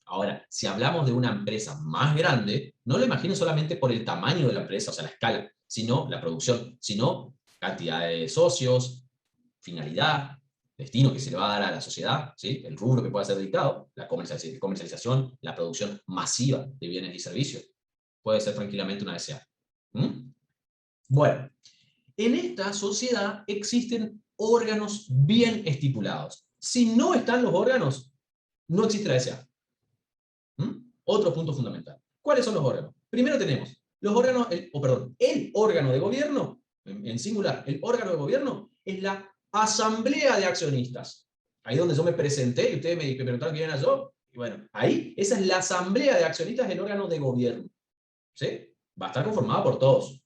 Ahora, si hablamos de una empresa más grande, no lo imagino solamente por el tamaño de la empresa, o sea, la escala, sino la producción, sino cantidad de socios, finalidad, destino que se le va a dar a la sociedad, ¿sí? El rubro que pueda ser dedicado, la comercialización, la producción masiva de bienes y servicios. puede ser tranquilamente una SA. Bueno, en esta sociedad existen órganos bien estipulados. Si no están los órganos, no existe la SA. Otro punto fundamental. ¿Cuáles son los órganos? Primero tenemos los órganos, el órgano de gobierno, en singular, el órgano de gobierno es la asamblea de accionistas. Ahí donde yo me presenté y ustedes me preguntaron quién era yo. Y bueno, ahí, esa es la asamblea de accionistas del órgano de gobierno. ¿Sí? Va a estar conformada por todos.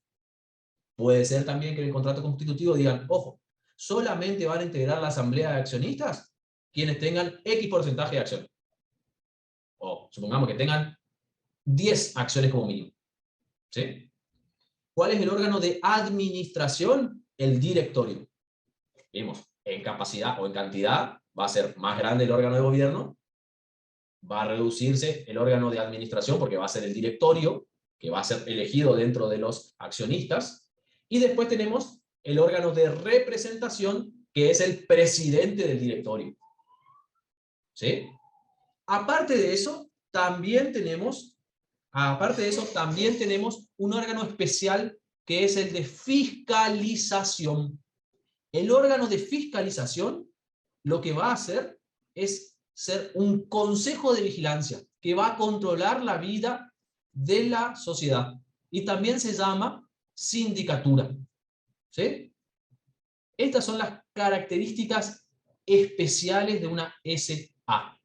Puede ser también que en el contrato constitutivo digan, ojo, solamente van a integrar la asamblea de accionistas quienes tengan X porcentaje de acciones. O supongamos que tengan 10 acciones como mínimo. ¿Sí? ¿Cuál es el órgano de administración? El directorio. Vimos, en capacidad o en cantidad va a ser más grande el órgano de gobierno, va a reducirse el órgano de administración porque va a ser el directorio, que va a ser elegido dentro de los accionistas, y después tenemos el órgano de representación, que es el presidente del directorio. ¿Sí? Aparte de eso, también tenemos un órgano especial que es el de fiscalización. El órgano de fiscalización lo que va a hacer es ser un consejo de vigilancia que va a controlar la vida de la sociedad. Y también se llama sindicatura. ¿Sí? Estas son las características especiales de una SA.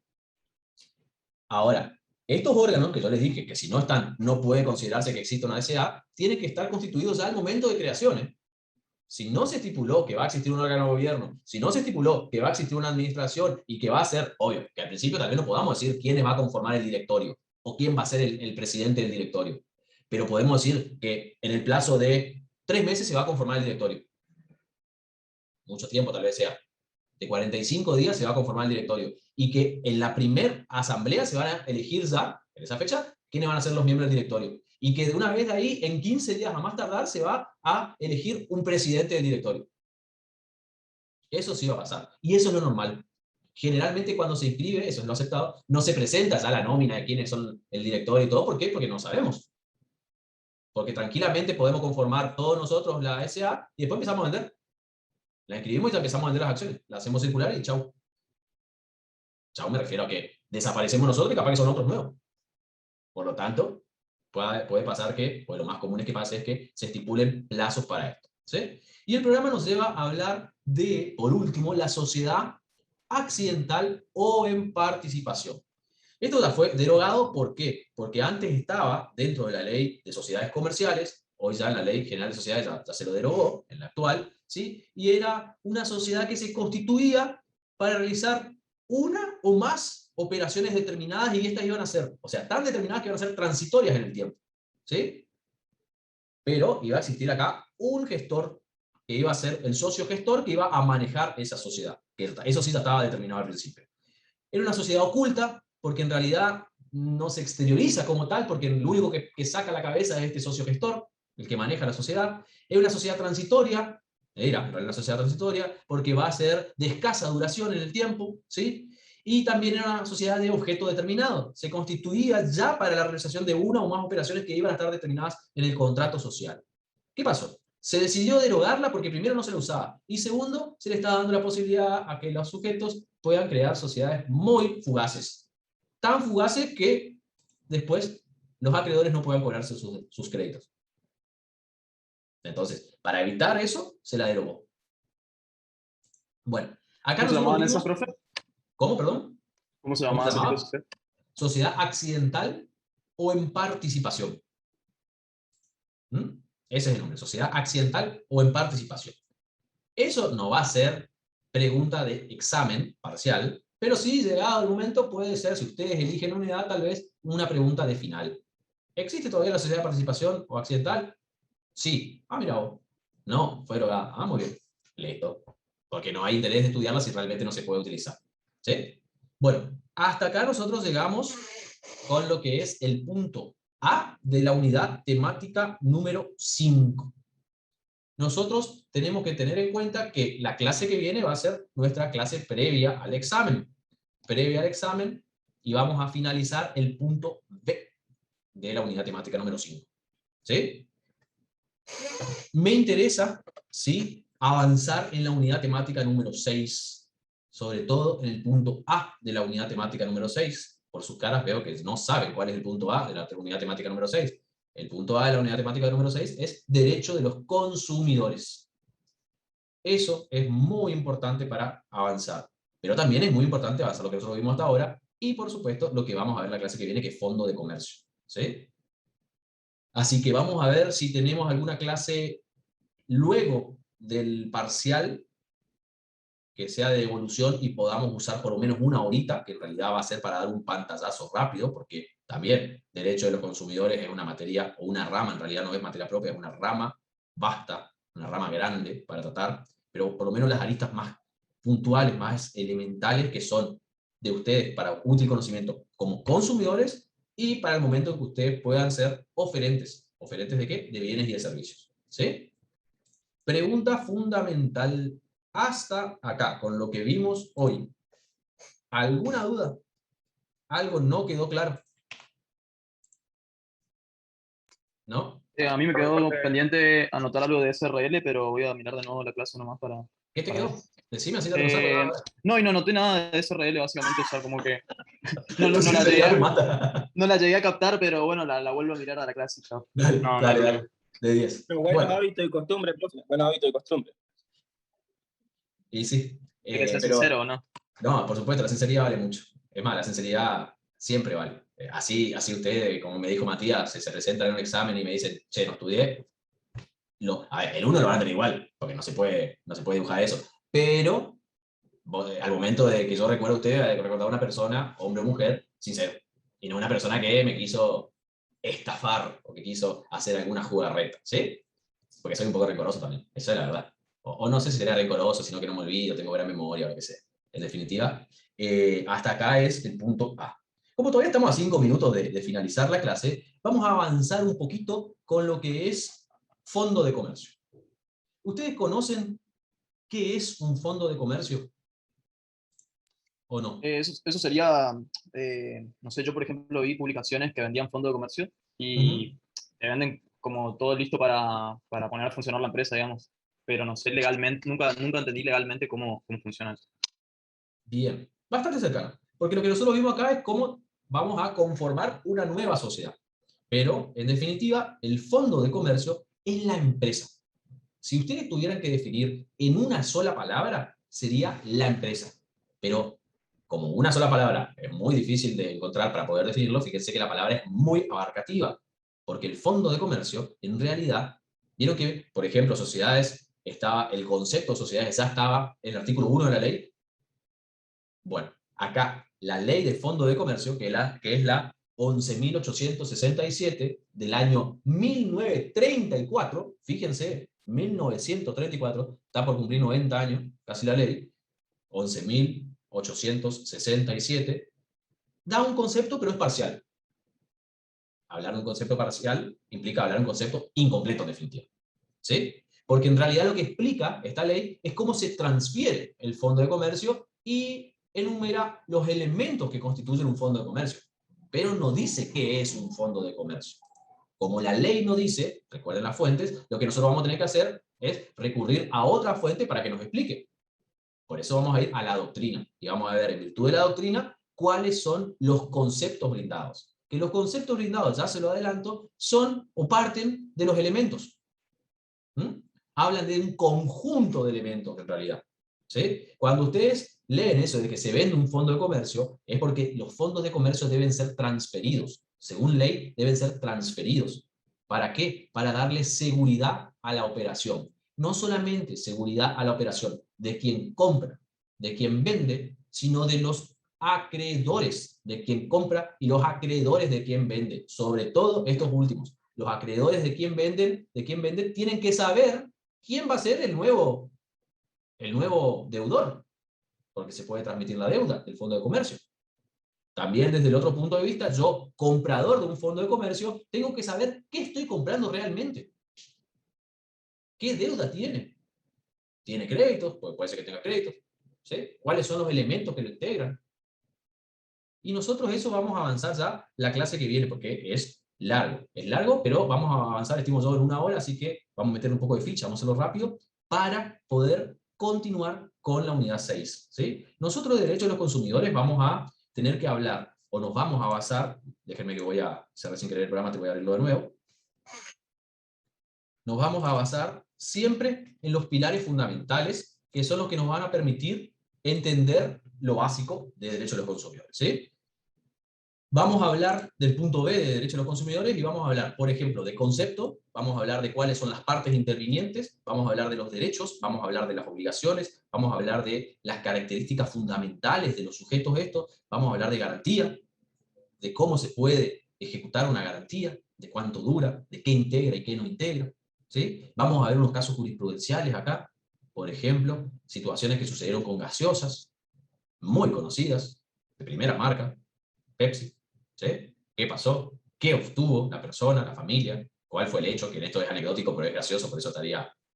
Ahora, estos órganos que yo les dije que si no están, no puede considerarse que exista una SA, tienen que estar constituidos ya al momento de creación. Si no se estipuló que va a existir un órgano de gobierno, si no se estipuló que va a existir una administración y que va a ser, obvio, que al principio también no podamos decir quiénes va a conformar el directorio o quién va a ser el presidente del directorio. Pero podemos decir que en el plazo de 3 meses se va a conformar el directorio. Mucho tiempo tal vez sea. De 45 días se va a conformar el directorio. Y que en la primera asamblea se van a elegir ya, en esa fecha, quiénes van a ser los miembros del directorio. Y que de una vez de ahí, en 15 días a más tardar, se va a elegir un presidente del directorio. Eso sí va a pasar. Y eso no es normal. Generalmente cuando se inscribe, eso es lo aceptado, no se presenta ya la nómina de quiénes son el directorio y todo. ¿Por qué? Porque no sabemos. Porque tranquilamente podemos conformar todos nosotros la SA y después empezamos a vender. La inscribimos y ya empezamos a vender las acciones. La hacemos circular y chau. Chau me refiero a que desaparecemos nosotros y capaz que son otros nuevos. Por lo tanto, puede pasar que, pues lo más común es que pase es que se estipulen plazos para esto. ¿Sí? Y el programa nos lleva a hablar de, por último, la sociedad accidental o en participación. Esto ya fue derogado, ¿por qué? Porque antes estaba dentro de la ley de sociedades comerciales, hoy ya en la ley general de sociedades ya se lo derogó, en la actual, ¿sí? Y era una sociedad que se constituía para realizar una o más operaciones determinadas y estas iban a ser, o sea, tan determinadas que iban a ser transitorias en el tiempo, ¿sí? Pero iba a existir acá un gestor que iba a ser el socio gestor que iba a manejar esa sociedad, que eso sí ya estaba determinado al principio. Era una sociedad oculta, porque en realidad no se exterioriza como tal, porque el único que saca la cabeza es este socio gestor, el que maneja la sociedad. Es una sociedad transitoria, era una sociedad transitoria, porque va a ser de escasa duración en el tiempo, ¿sí? Y también era una sociedad de objeto determinado. Se constituía ya para la realización de una o más operaciones que iban a estar determinadas en el contrato social. ¿Qué pasó? Se decidió derogarla porque primero no se la usaba, y segundo, se le estaba dando la posibilidad a que los sujetos puedan crear sociedades muy fugaces. Tan fugaces que después los acreedores no puedan cobrarse sus créditos. Entonces, para evitar eso, se la derogó. Bueno, acá ¿Cómo se llamaban esas, vimos... profe? ¿Cómo, perdón? ¿Cómo se llamaba ese tipo de sociedad? Sociedad accidental o en participación. Ese es el nombre, sociedad accidental o en participación. Eso no va a ser pregunta de examen parcial, pero sí, llegado el momento, puede ser, si ustedes eligen una unidad, tal vez una pregunta de final. ¿Existe todavía la sociedad de participación o accidental? Sí. Ah, mira vos. No, fue derogada. Ah, muy bien. Listo. Porque no hay interés de estudiarla si realmente no se puede utilizar. ¿Sí? Bueno, hasta acá nosotros llegamos con lo que es el punto A de la unidad temática número 5. Nosotros tenemos que tener en cuenta que la clase que viene va a ser nuestra clase previa al examen. Previa al examen, y vamos a finalizar el punto B. de la unidad temática número 5. ¿Sí? Me interesa, ¿sí?, avanzar en la unidad temática número 6, sobre todo en el punto A de la unidad temática número 6. Por sus caras veo que no saben cuál es el punto A de la unidad temática número 6. El punto A de la unidad temática número 6 es derecho de los consumidores. Eso es muy importante para avanzar. Pero también es muy importante avanzar lo que nosotros vimos hasta ahora, y por supuesto lo que vamos a ver en la clase que viene, que es fondo de comercio. ¿Sí? Así que vamos a ver si tenemos alguna clase luego del parcial que sea de evolución y podamos usar por lo menos una horita, que en realidad va a ser para dar un pantallazo rápido, porque también derecho de los consumidores es una materia, o una rama, en realidad no es materia propia, es una rama vasta, una rama grande para tratar, pero por lo menos las aristas más puntuales, más elementales, que son de ustedes para útil conocimiento como consumidores, y para el momento en que ustedes puedan ser oferentes. ¿Oferentes de qué? De bienes y de servicios. ¿Sí? Pregunta fundamental hasta acá, con lo que vimos hoy. ¿Alguna duda? ¿Algo no quedó claro? ¿No? A mí me Por mi quedó parte- pendiente anotar algo de SRL, pero voy a mirar de nuevo la clase nomás para... ¿Qué te para quedó? ver. Decime así te repaso. No, y no noté nada de SRL, básicamente, o sea, como que no, Tu no la sinceridad me llegué, mata. no la llegué a captar, pero bueno, la vuelvo a mirar a la clase, chao. Dale, No, no hay dale, problema. dale. De 10. Pero buenos Bueno, hábitos y costumbres, profe. Buenos hábitos y costumbres. y sí. Hay que ser Pero, sincero, ¿o no? no, por supuesto, la sinceridad vale mucho. Es más, la sinceridad siempre vale. Así ustedes, como me dijo Matías, se presentan en un examen y me dicen, che, no estudié. A ver, el 1 lo van a tener igual, porque no se puede dibujar eso. Pero al momento de que yo recuerdo a ustedes, recordar a una persona, hombre o mujer, sincero. Y no una persona que me quiso estafar o que quiso hacer alguna jugarreta, ¿sí? Porque soy un poco rencoroso también, eso es la verdad. O no sé si sería rencoroso, sino que no me olvido, tengo gran memoria o lo que sea. En definitiva, hasta acá es el punto A. Como todavía estamos a 5 minutos de finalizar la clase, vamos a avanzar un poquito con lo que es fondo de comercio. ¿Ustedes conocen qué es un fondo de comercio? ¿O no? Eso sería, no sé, yo por ejemplo vi publicaciones que vendían fondo de comercio y te venden como todo listo para poner a funcionar la empresa, digamos. Pero no sé legalmente, nunca entendí legalmente cómo funciona eso. Bien, bastante cercano. Porque lo que nosotros vimos acá es cómo vamos a conformar una nueva sociedad. Pero, en definitiva, el fondo de comercio es la empresa. Si ustedes tuvieran que definir en una sola palabra, sería la empresa. Pero, como una sola palabra es muy difícil de encontrar para poder definirlo, fíjense que la palabra es muy abarcativa. Porque el fondo de comercio, en realidad, vieron que, por ejemplo, sociedades, el concepto de sociedades ya estaba en el artículo 1 de la ley. Bueno, acá la ley de fondo de comercio, que es la 11.867 del año 1934, fíjense, 1934, está por cumplir 90 años, casi la ley, 11.867, da un concepto, pero es parcial. Hablar de un concepto parcial implica hablar de un concepto incompleto, en definitiva. ¿Sí? Porque en realidad lo que explica esta ley es cómo se transfiere el fondo de comercio y enumera los elementos que constituyen un fondo de comercio, pero no dice qué es un fondo de comercio. Como la ley no dice, recuerden las fuentes, lo que nosotros vamos a tener que hacer es recurrir a otra fuente para que nos explique. Por eso vamos a ir a la doctrina, y vamos a ver en virtud de la doctrina cuáles son los conceptos brindados. Que los conceptos brindados, ya se lo adelanto, son o parten de los elementos. Hablan de un conjunto de elementos en realidad. ¿Sí? Cuando ustedes leen eso de que se vende un fondo de comercio, es porque los fondos de comercio deben ser transferidos. Según ley, deben ser transferidos. ¿Para qué? Para darle seguridad a la operación. No solamente seguridad a la operación de quien compra, de quien vende, sino de los acreedores de quien compra y los acreedores de quien vende. Sobre todo estos últimos. Los acreedores de quien vende tienen que saber quién va a ser el nuevo deudor, porque se puede transmitir la deuda del fondo de comercio. También desde el otro punto de vista, yo, comprador de un fondo de comercio, tengo que saber qué estoy comprando realmente. ¿Qué deuda tiene? ¿Tiene créditos? Pues puede ser que tenga créditos. ¿Sí? ¿Cuáles son los elementos que lo integran? Y nosotros eso vamos a avanzar ya la clase que viene, porque es largo. Es largo, pero vamos a avanzar, estimo yo, en 1 hora, así que vamos a meter un poco de ficha, vamos a hacerlo rápido, para poder continuar con la unidad 6. ¿Sí? Nosotros de derechos de los consumidores vamos a tener que hablar, o nos vamos a basar, déjenme que voy a cerrar sin querer el programa, te voy a abrirlo de nuevo. Nos vamos a basar siempre en los pilares fundamentales, que son los que nos van a permitir entender lo básico de derechos de los consumidores. ¿Sí? Vamos a hablar del punto B de derechos de los consumidores y vamos a hablar, por ejemplo, de concepto, vamos a hablar de cuáles son las partes intervinientes, vamos a hablar de los derechos, vamos a hablar de las obligaciones, vamos a hablar de las características fundamentales de los sujetos estos, vamos a hablar de garantía, de cómo se puede ejecutar una garantía, de cuánto dura, de qué integra y qué no integra. ¿Sí? Vamos a ver unos casos jurisprudenciales acá, por ejemplo, situaciones que sucedieron con gaseosas, muy conocidas, de primera marca, Pepsi. ¿Sí? ¿Qué pasó? ¿Qué obtuvo la persona, la familia? ¿Cuál fue el hecho? Que en esto es anecdótico, pero es gracioso, por eso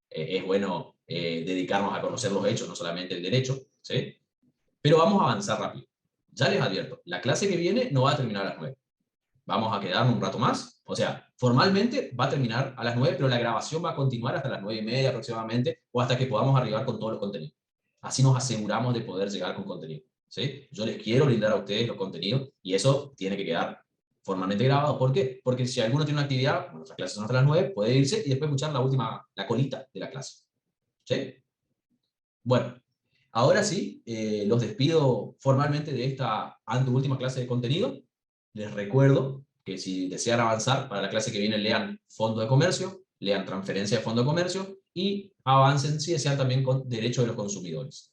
es bueno dedicarnos a conocer los hechos, no solamente el derecho. ¿Sí? Pero vamos a avanzar rápido. Ya les advierto, la clase que viene no va a terminar a las 9. Vamos a quedarnos un rato más. O sea, formalmente va a terminar a las 9, pero la grabación va a continuar hasta las 9:30 aproximadamente, o hasta que podamos arribar con todos los contenidos. Así nos aseguramos de poder llegar con contenido. ¿Sí? Yo les quiero brindar a ustedes los contenidos y eso tiene que quedar formalmente grabado. ¿Por qué? Porque si alguno tiene una actividad, bueno, las clases son hasta las 9, puede irse y después escuchar la colita de la clase. ¿Sí? Bueno, ahora sí, los despido formalmente de esta anteúltima clase de contenido. Les recuerdo que si desean avanzar, para la clase que viene lean Fondo de Comercio, lean Transferencia de Fondo de Comercio y avancen, si desean, también con Derecho de los Consumidores.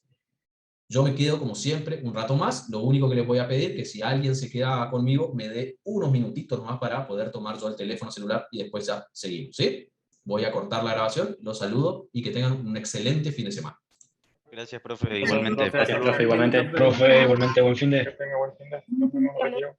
Yo me quedo, como siempre, un rato más. Lo único que les voy a pedir es que si alguien se queda conmigo, me dé unos minutitos más para poder tomar yo el teléfono celular y después ya seguimos. ¿Sí? Voy a cortar la grabación, los saludo y que tengan un excelente fin de semana. Gracias, profe. Igualmente. Gracias, profe, igualmente. Profe, igualmente, buen fin de. Que tenga buen fin de. Nos vemos, retiro.